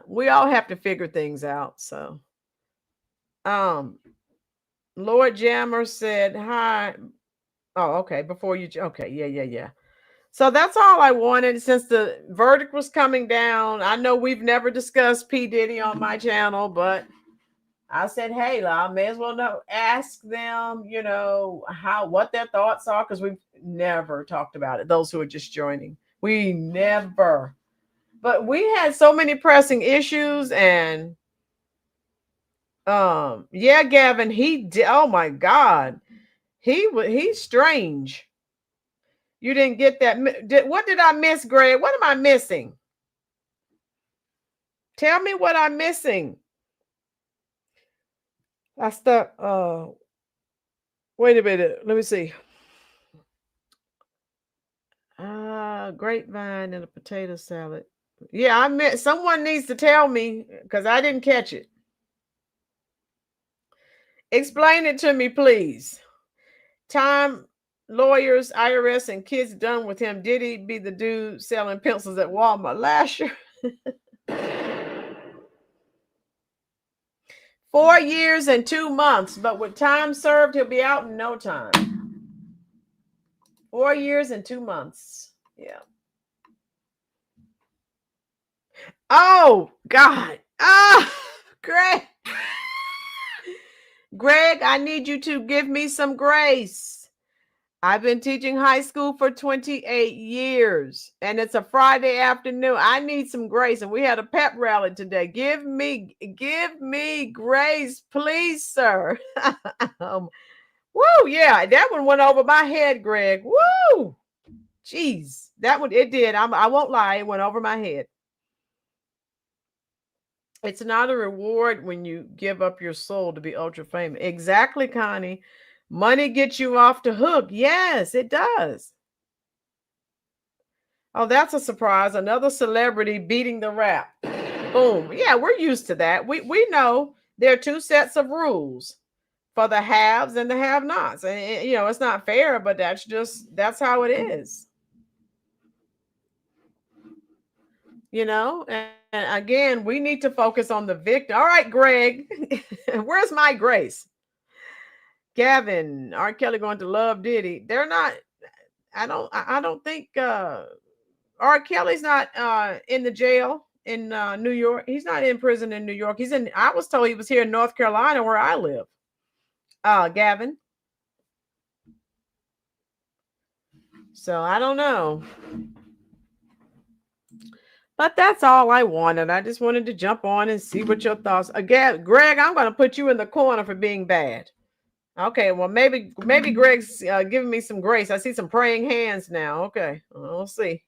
We all have to figure things out. So Lord Jammer said hi. Oh, okay. Before you okay, yeah. So that's all I wanted since the verdict was coming down. I know we've never discussed P. Diddy on my channel, but I said, hey, I may as well ask them, what their thoughts are, because we've never talked about it. Those who are just joining. We never. But we had so many pressing issues, and yeah, Gavin, he did. Oh my God, he's strange. You didn't get that. What did I miss, Greg? What am I missing? Tell me what I'm missing. I stuck. Wait a minute. Let me see. Grapevine and a potato salad. Yeah, I meant someone needs to tell me because I didn't catch it. Explain it to me, please. Time, lawyers, IRS, and kids done with him. Did he be the dude selling pencils at Walmart last year? 4 years and 2 months, but with time served, he'll be out in no time. 4 years and 2 months. Yeah. Oh, God. Ah, Greg. Greg, I need you to give me some grace. I've been teaching high school for 28 years, and it's a Friday afternoon. I need some grace, and we had a pep rally today. Give me grace, please, sir. Woo, yeah, that one went over my head, Greg. Woo, jeez, that one, it did. I won't lie, it went over my head. It's not a reward when you give up your soul to be ultra famous. Exactly, Connie. Money gets you off the hook. Yes, it does. Oh, that's a surprise. Another celebrity beating the rap. Boom. Yeah, we're used to that. We know there are two sets of rules for the haves and the have-nots. And you know, it's not fair, but that's how it is. You know, and again, we need to focus on the victim. All right, Greg. Where's my grace? Gavin, R. Kelly going to love Diddy. They're not, I don't think R. Kelly's not in the jail in New York. He's not in prison in New York. I was told he was here in North Carolina where I live. Gavin. So I don't know. But that's all I wanted. I just wanted to jump on and see what your thoughts. Again, Greg, I'm going to put you in the corner for being bad. Okay, well, maybe Greg's giving me some grace. I see some praying hands now. Okay, we'll see.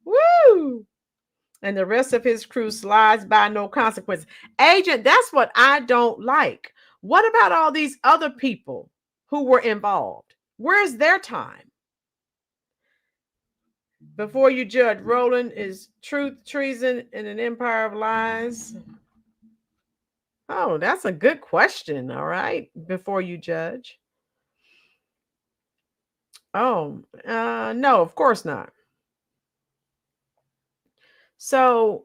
Woo! And the rest of his crew slides by, no consequence. Agent, that's what I don't like. What about all these other people who were involved? Where's their time? Before you judge, Roland, is truth, treason, and an empire of lies? Oh, that's a good question. All right. Before you judge. Oh, no, of course not. So,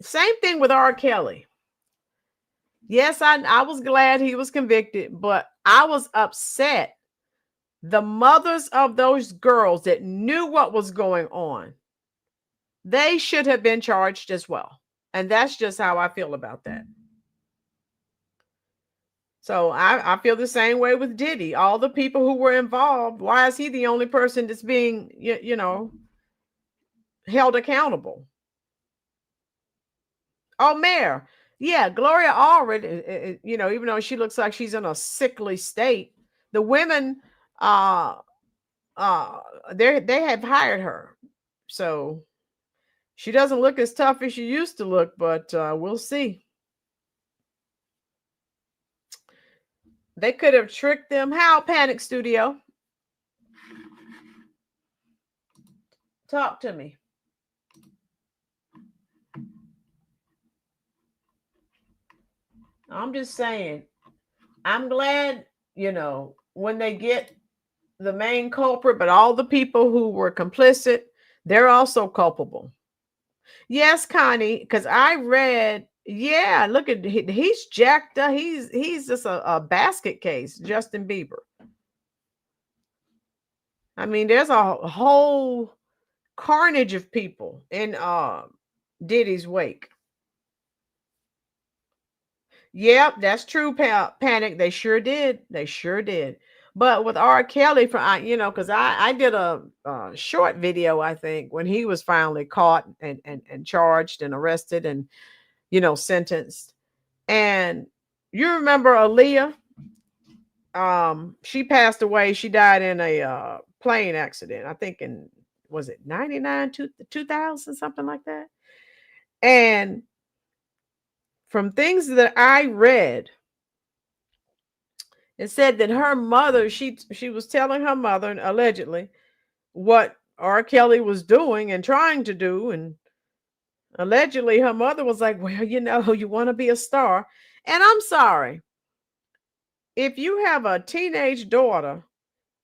same thing with R. Kelly. Yes, I was glad he was convicted, but I was upset. The mothers of those girls that knew what was going on, they should have been charged as well. And that's just how I feel about that. So I feel the same way with Diddy. All the people who were involved, why is he the only person that's being, you know, held accountable? Oh, Mayor. Yeah, Gloria Allred, you know, even though she looks like she's in a sickly state, the women, they have hired her. So she doesn't look as tough as she used to look, but we'll see. They could have tricked them. How, Panic Studio? Talk to me. I'm just saying, I'm glad, you know, when they get the main culprit, but all the people who were complicit, they're also culpable. Yes, Connie, because I read, yeah, look at he's jacked up. He's just a basket case, Justin Bieber. I mean, there's a whole carnage of people in Diddy's wake. Yep, that's true, Panic. They sure did. They sure did. But with R. Kelly, you know, because I did a short video, I think, when he was finally caught and charged and arrested and, you know, sentenced. And you remember Aaliyah? She passed away. She died in a plane accident. I think was it 99, 2000, something like that. And from things that I read, it said that her mother, she was telling her mother, allegedly, what R. Kelly was doing and trying to do. And allegedly her mother was like, well, you know, you want to be a star. And I'm sorry, if you have a teenage daughter,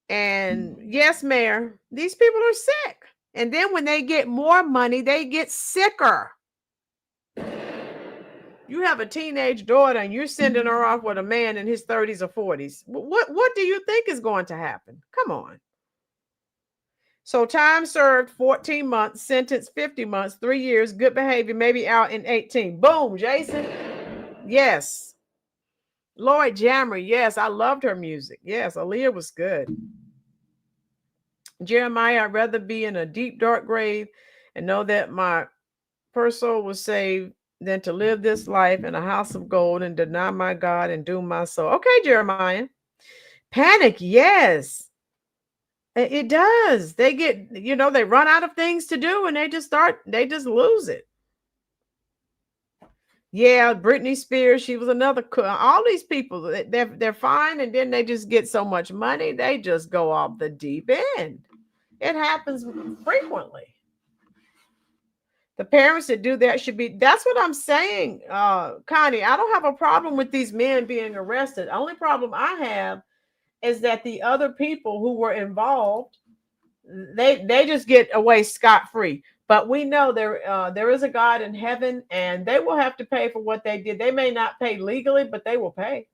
and yes, Mayor, these people are sick. And then when they get more money, they get sicker. You have a teenage daughter and you're sending her off with a man in his 30s or 40s. What do you think is going to happen? Come on. So time served 14 months, sentence 50 months, 3 years, good behavior, maybe out in 18. Boom, Jason. Yes. Lloyd Jammer. Yes, I loved her music. Yes, Aaliyah was good. Jeremiah, I'd rather be in a deep, dark grave and know that my poor soul was saved than to live this life in a house of gold and deny my God and doom my soul. Okay, Jeremiah. Panic, yes. It does. They get, they run out of things to do and they just lose it. Yeah, Britney Spears, she was another. All these people, they're fine, and then they just get so much money, they just go off the deep end. It happens frequently. The parents that do that should be, that's what I'm saying, Connie. I don't have a problem with these men being arrested. The only problem I have is that the other people who were involved, they just get away scot-free. But we know there is a God in heaven, and they will have to pay for what they did. They may not pay legally, but they will pay.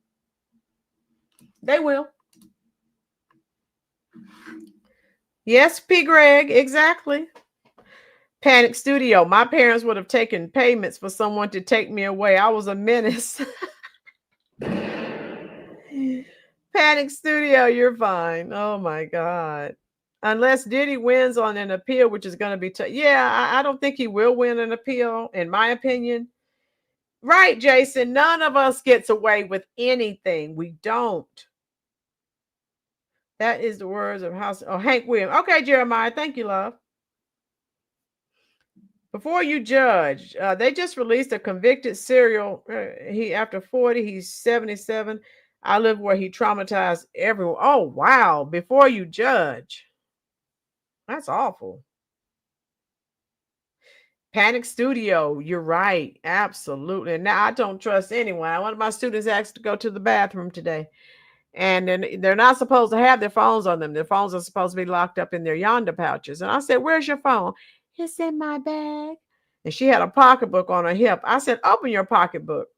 They will. Yes, P. Greg, exactly. Panic Studio. My parents would have taken payments for someone to take me away. I was a menace. Panic Studio, you're fine. Oh my God. Unless Diddy wins on an appeal, which is going to be tough. Yeah, I don't think he will win an appeal, in my opinion. Right, Jason. None of us gets away with anything. We don't. That is the words of Hank Williams. Okay, Jeremiah. Thank you, love. Before you judge, they just released a convicted serial. He after 40, he's 77. I live where he traumatized everyone. Oh, wow. Before you judge. That's awful. Panic Studio. You're right. Absolutely. And now I don't trust anyone. One of my students asked to go to the bathroom today. And then they're not supposed to have their phones on them. Their phones are supposed to be locked up in their yonder pouches. And I said, "Where's your phone?" "It's in my bag." And she had a pocketbook on her hip. I said, "Open your pocketbook."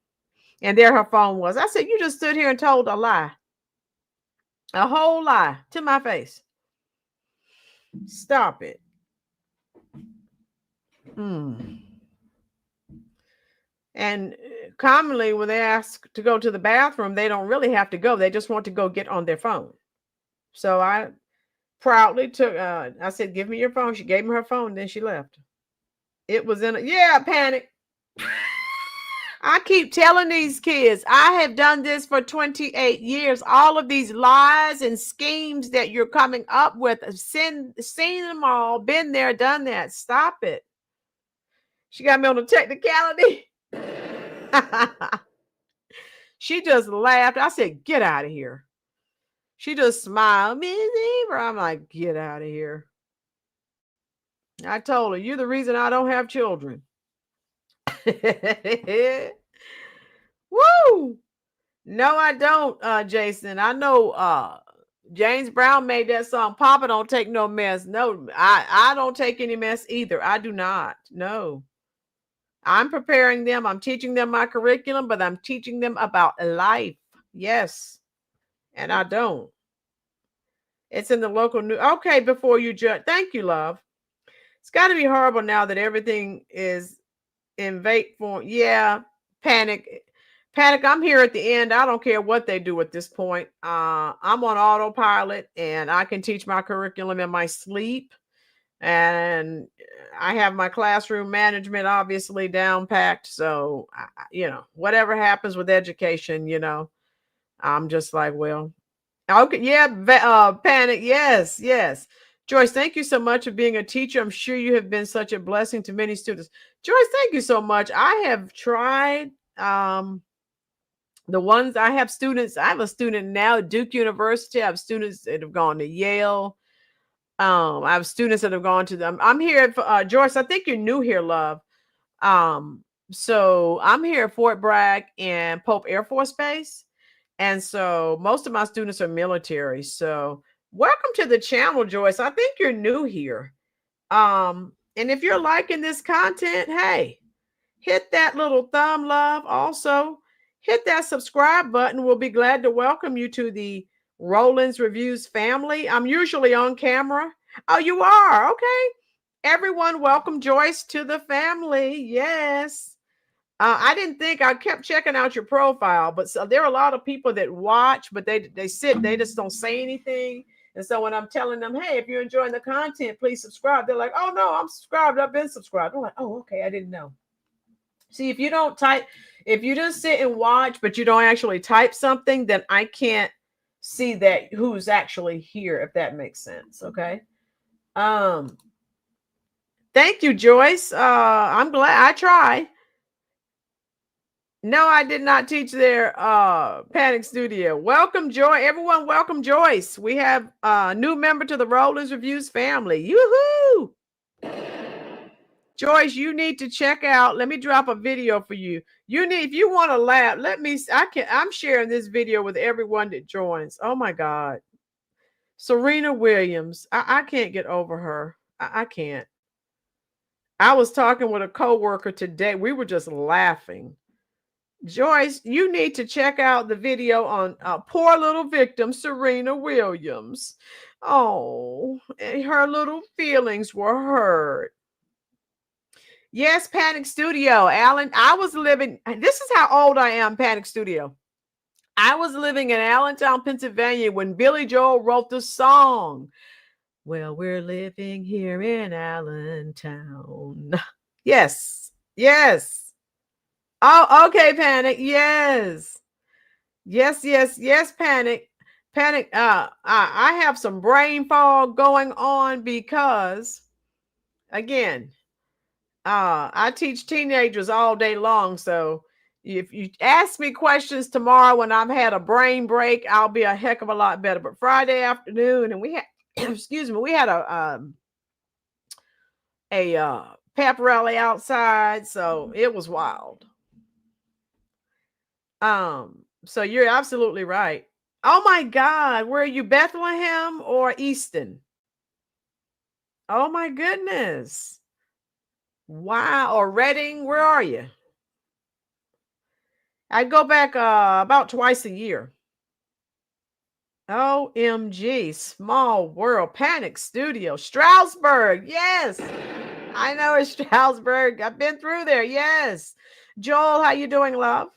And there her phone was. I said, "You just stood here and told a lie. A whole lie to my face. Stop it." And commonly when they ask to go to the bathroom, they don't really have to go. They just want to go get on their phone. So I proudly took, I said, "Give me your phone." She gave me her phone. Then she left. It was in panic. I keep telling these kids, I have done this for 28 years. All of these lies and schemes that you're coming up with, seen them all, been there, done that. Stop it. She got me on a technicality. She just laughed. I said, "Get out of here." She just smiled. "Miss Eva." I'm like, "Get out of here." I told her, "You're the reason I don't have children." Woo! No, I don't, Jason. I know James Brown made that song, "Papa Don't Take No Mess." No, I don't take any mess either. I do not. No. I'm preparing them. I'm teaching them my curriculum, but I'm teaching them about life. Yes. And I don't. It's in the local news. Okay, before you judge. Thank you, love. It's got to be horrible now that everything is in vape form. Yeah, panic. Panic, I'm here at the end. I don't care what they do at this point. I'm on autopilot and I can teach my curriculum in my sleep. And I have my classroom management obviously down packed. So, whatever happens with education, I'm just like, well, okay. Yeah. Panic. Yes. Yes. Joyce, thank you so much for being a teacher. I'm sure you have been such a blessing to many students. Joyce, thank you so much. I have tried, the ones I have students, I have a student now at Duke University. I have students that have gone to Yale. I have students that have gone to them. I'm here at Joyce. I think you're new here, love. So I'm here at Fort Bragg and Pope Air Force Base. And so most of my students are military. So welcome to the channel, Joyce. I think you're new here. And if you're liking this content, hey, hit that little thumb love. Also, hit that subscribe button. We'll be glad to welcome you to the Roland's Reviews family. I'm usually on camera. Oh, you are? Okay. Everyone, welcome Joyce to the family. Yes. I didn't think, I kept checking out your profile, but so there are a lot of people that watch, but they sit, they just don't say anything. And so when I'm telling them, hey, if you're enjoying the content, please subscribe, they're like, oh no, I'm subscribed. I've been subscribed. I'm like, oh, okay, I didn't know. See, if you don't type, if you just sit and watch, but you don't actually type something, then I can't see that who's actually here, if that makes sense. Okay. Thank you, Joyce. I'm glad I tried. No, I did not teach their Panic Studio. Welcome, Joy. Everyone, welcome, Joyce. We have a new member to the Rollers Reviews family. Yoo-hoo! Joyce, you need to check out. Let me drop a video for you. You need, if you want to laugh, I'm sharing this video with everyone that joins. Oh my God. Serena Williams. I can't get over her. I can't. I was talking with a coworker today. We were just laughing. Joyce, you need to check out the video on poor little victim, Serena Williams. Oh, her little feelings were hurt. Yes, Panic Studio, Alan. I was living, this is how old I am, Panic Studio. I was living in Allentown, Pennsylvania when Billy Joel wrote the song. Well, we're living here in Allentown. Yes, yes. Oh, okay, Panic. Yes. Yes, yes, yes, Panic. Panic. I have some brain fog going on because, again, I teach teenagers all day long. So if you ask me questions tomorrow when I've had a brain break, I'll be a heck of a lot better. But Friday afternoon, and we had, excuse me, we had a pep rally outside, so it was wild. So you're absolutely right. Oh my God, where are you, Bethlehem or Easton? Oh my goodness. Wow, or Reading, where are you? I go back about twice a year. OMG, small world, Panic Studio, Stroudsburg. Yes, I know it's Stroudsburg. I've been through there. Yes. Joel, how you doing, love?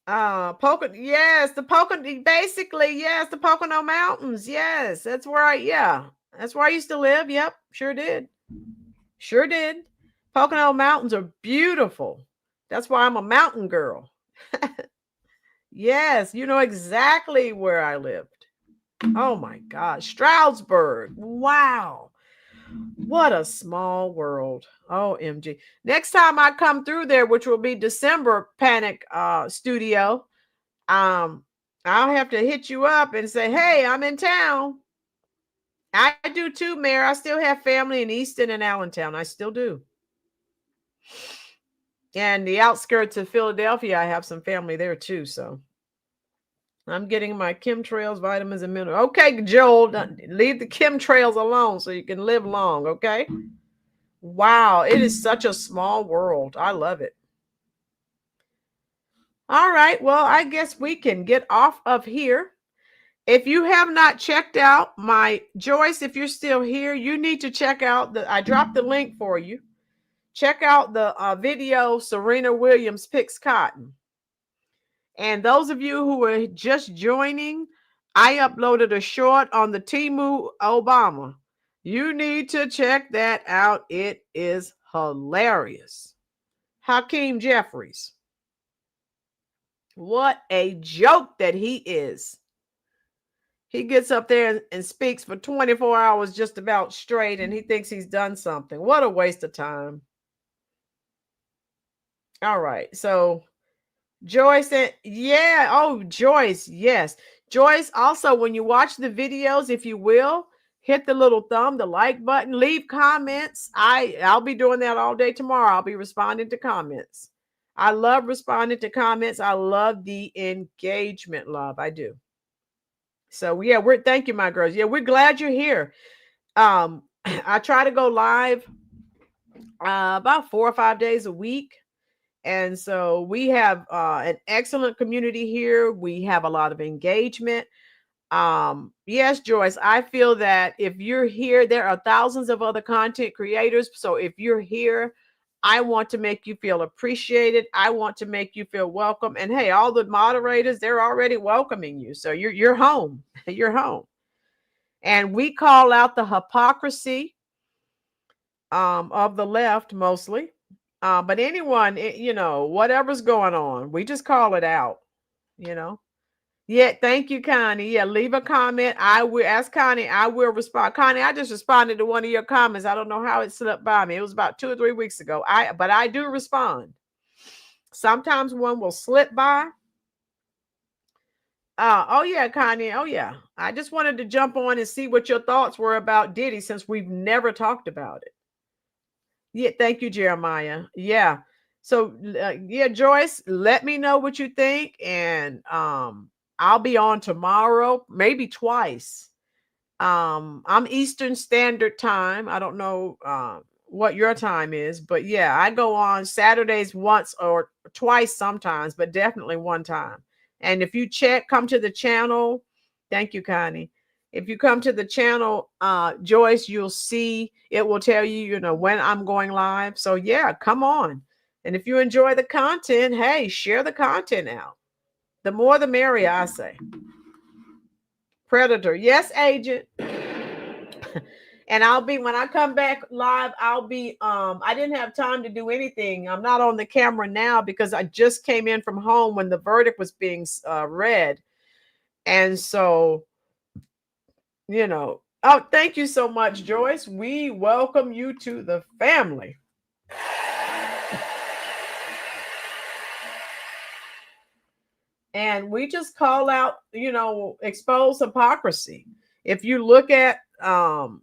Pocono, yes, the Pocono, basically, yes, the Pocono Mountains. Yes, that's where that's where I used to live. Yep, sure did. Sure did. Pocono Mountains are beautiful. That's why I'm a mountain girl. Yes, you know exactly where I lived. Oh my God, Stroudsburg. Wow. What a small world. OMG. Next time I come through there, which will be December, Panic Studio, I'll have to hit you up and say, hey, I'm in town. I do too, Mayor. I still have family in Easton and Allentown. I still do. And the outskirts of Philadelphia, I have some family there too. So I'm getting my chemtrails, vitamins, and minerals. Okay, Joel, leave the chemtrails alone so you can live long. Okay. Wow, it is such a small world. I love it. All right. Well, I guess we can get off of here. If you have not checked out my Joyce, if you're still here, you need to check out I dropped the link for you. Check out the video Serena Williams Picks Cotton. And those of you who are just joining, I uploaded a short on the Timu Obama. You need to check that out. It is hilarious. Hakeem Jeffries. What a joke that he is. He gets up there and speaks for 24 hours just about straight, and he thinks he's done something. What a waste of time. All right. So Joyce said, yeah. Oh, Joyce. Yes. Joyce, also, when you watch the videos, if you will, hit the little thumb, the like button, leave comments. I'll be doing that all day tomorrow. I'll be responding to comments. I love responding to comments. I love the engagement, love. I do. So yeah, thank you, my girls. Yeah, we're glad you're here. I try to go live about 4 or 5 days a week. And so we have an excellent community here. We have a lot of engagement. Yes, Joyce, I feel that if you're here, there are thousands of other content creators. So if you're here, I want to make you feel appreciated. I want to make you feel welcome. And hey, all the moderators, they're already welcoming you. So you're home. You're home. And we call out the hypocrisy of the left mostly. But anyone, whatever's going on, we just call it out, you know. Yeah, thank you, Connie. Yeah, leave a comment. I will ask Connie. I will respond. Connie, I just responded to one of your comments. I don't know how it slipped by me. It was about 2 or 3 weeks ago. But I do respond. Sometimes one will slip by. Oh yeah, Connie. Oh yeah. I just wanted to jump on and see what your thoughts were about Diddy since we've never talked about it. Yeah, thank you, Jeremiah. Yeah. So yeah, Joyce, let me know what you think, and I'll be on tomorrow, maybe twice. I'm Eastern Standard Time. I don't know what your time is, but yeah, I go on Saturdays once or twice sometimes, but definitely one time. And if you come to the channel, thank you, Connie. If you come to the channel, Joyce, you'll see it will tell you, when I'm going live. So yeah, come on. And if you enjoy the content, hey, share the content out. The more the merrier, I say. Predator. Yes, agent. And when I come back live, I didn't have time to do anything. I'm not on the camera now because I just came in from home when the verdict was being read. And so, oh, thank you so much, Joyce. We welcome you to the family. And we just call out, expose hypocrisy. If you look at, Greg,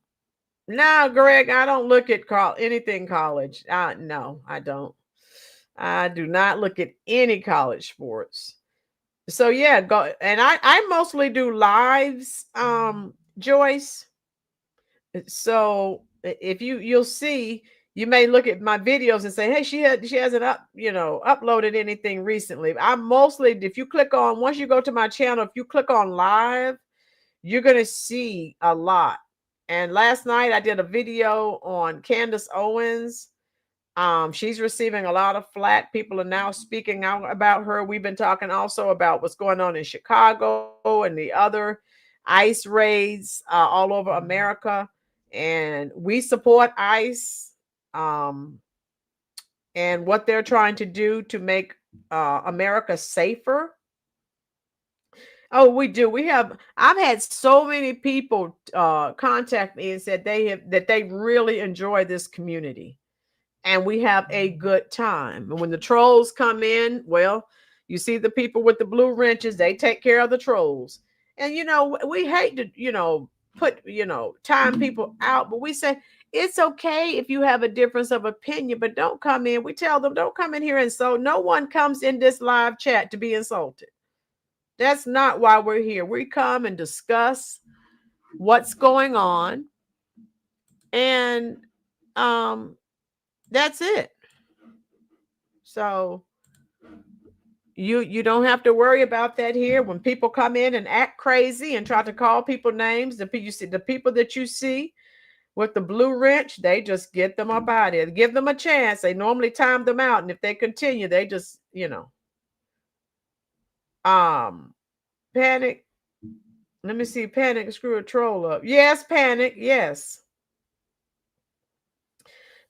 I don't look at anything college. No, I don't. I do not look at any college sports. So yeah, go. And I mostly do lives, Joyce. So if you'll see, you may look at my videos and say, hey, she hasn't uploaded anything recently. I'm mostly, if you click on, once you go to my channel, if you click on live, you're going to see a lot. And last night I did a video on Candace Owens. She's receiving a lot of flack. People are now speaking out about her. We've been talking also about what's going on in Chicago and the other ICE raids all over America. And we support ICE and what they're trying to do to make America safer. Oh, we do. I've had so many people contact me and said that they really enjoy this community. And we have a good time. And when the trolls come in, well, you see the people with the blue wrenches, they take care of the trolls. And, we hate to, put, time people out, but we say, it's okay if you have a difference of opinion, but don't come in. We tell them, don't come in here and insult. No one comes in this live chat to be insulted. That's not why we're here. We come and discuss what's going on. And, that's it. So you don't have to worry about that here. When people come in and act crazy and try to call people names, the people that you see with the blue wrench, they just get them up out of here. Give them a chance. They normally time them out, and if they continue, they just panic. Let me see. Panic. Screw a troll up. Yes, panic. Yes.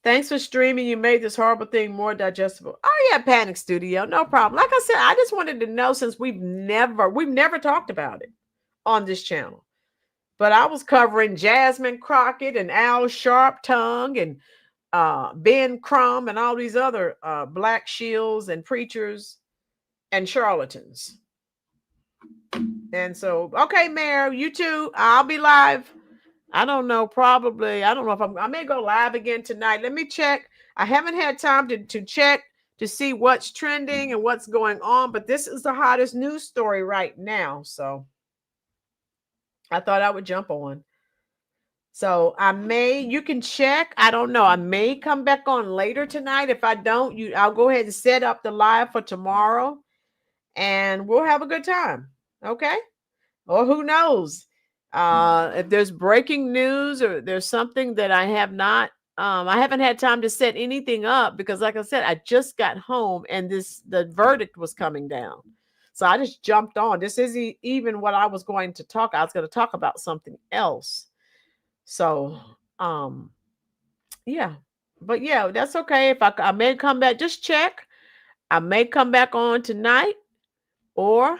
Thanks for streaming. You made this horrible thing more digestible. Oh yeah, Panic Studio, no problem. Like I said, I just wanted to know, since we've never talked about it on this channel. But I was covering Jasmine Crockett and Al Sharptongue and Ben Crumb and all these other black shills and preachers and charlatans. And so, okay, Mayor, you too. I'll be live I don't know. Probably. I don't know if I may go live again tonight. Let me check. I haven't had time to check to see what's trending and what's going on, but this is the hottest news story right now. So I thought I would jump on. So you can check. I don't know. I may come back on later tonight. If I don't, I'll go ahead and set up the live for tomorrow and we'll have a good time. Okay. Or who knows? If there's breaking news or there's something that I haven't had time to set anything up because like I said, I just got home and the verdict was coming down. So I just jumped on. This isn't even what I was going to talk. I was going to talk about something else. So, yeah, but yeah, that's okay. If I may come back, just check. I may come back on tonight or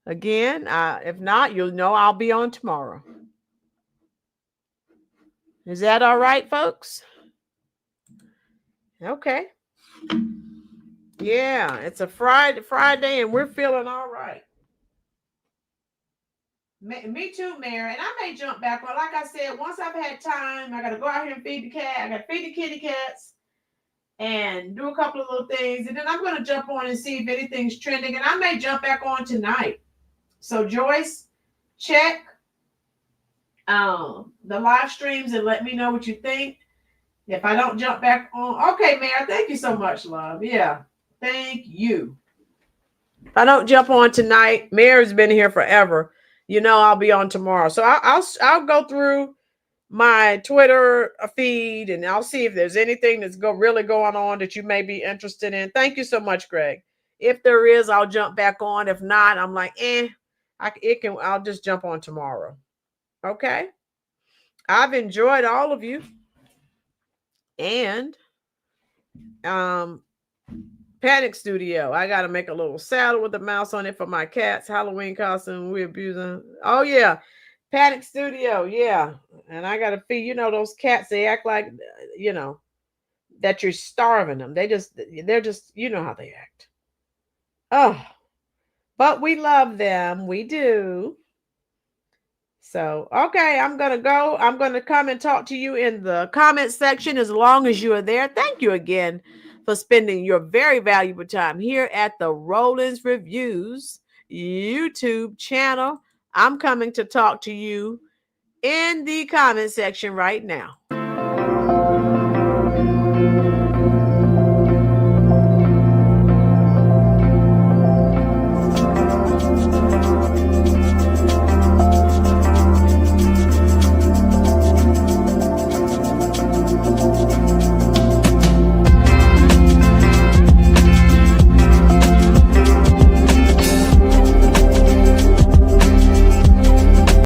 again, if not, you'll know I'll be on tomorrow. Is that all right, folks? Okay. Yeah, it's a Friday and we're feeling all right. Me too, Mary. And I may jump back on. Like I said, once I've had time, I got to go out here and feed the cat. I got to feed the kitty cats and do a couple of little things. And then I'm going to jump on and see if anything's trending. And I may jump back on tonight. So, Joyce, check the live streams and let me know what you think. If I don't jump back on. Okay, Mary, thank you so much, love. Yeah, thank you. If I don't jump on tonight, Mary's been here forever. I'll be on tomorrow. So I'll go through my Twitter feed and I'll see if there's anything that's really going on that you may be interested in. Thank you so much, Greg. If there is, I'll jump back on. If not, I'm like, I'll just jump on tomorrow. Okay. I've enjoyed all of you. And Panic Studio. I got to make a little saddle with a mouse on it for my cat's Halloween costume. We abusing. Oh yeah, Panic Studio. Yeah, and I got to feed. Those cats. They act like that you're starving them. They're just. How they act. Oh, but we love them. We do. So, okay, I'm going to go. I'm going to come and talk to you in the comment section as long as you are there. Thank you again for spending your very valuable time here at the Rollins Reviews YouTube channel. I'm coming to talk to you in the comment section right now.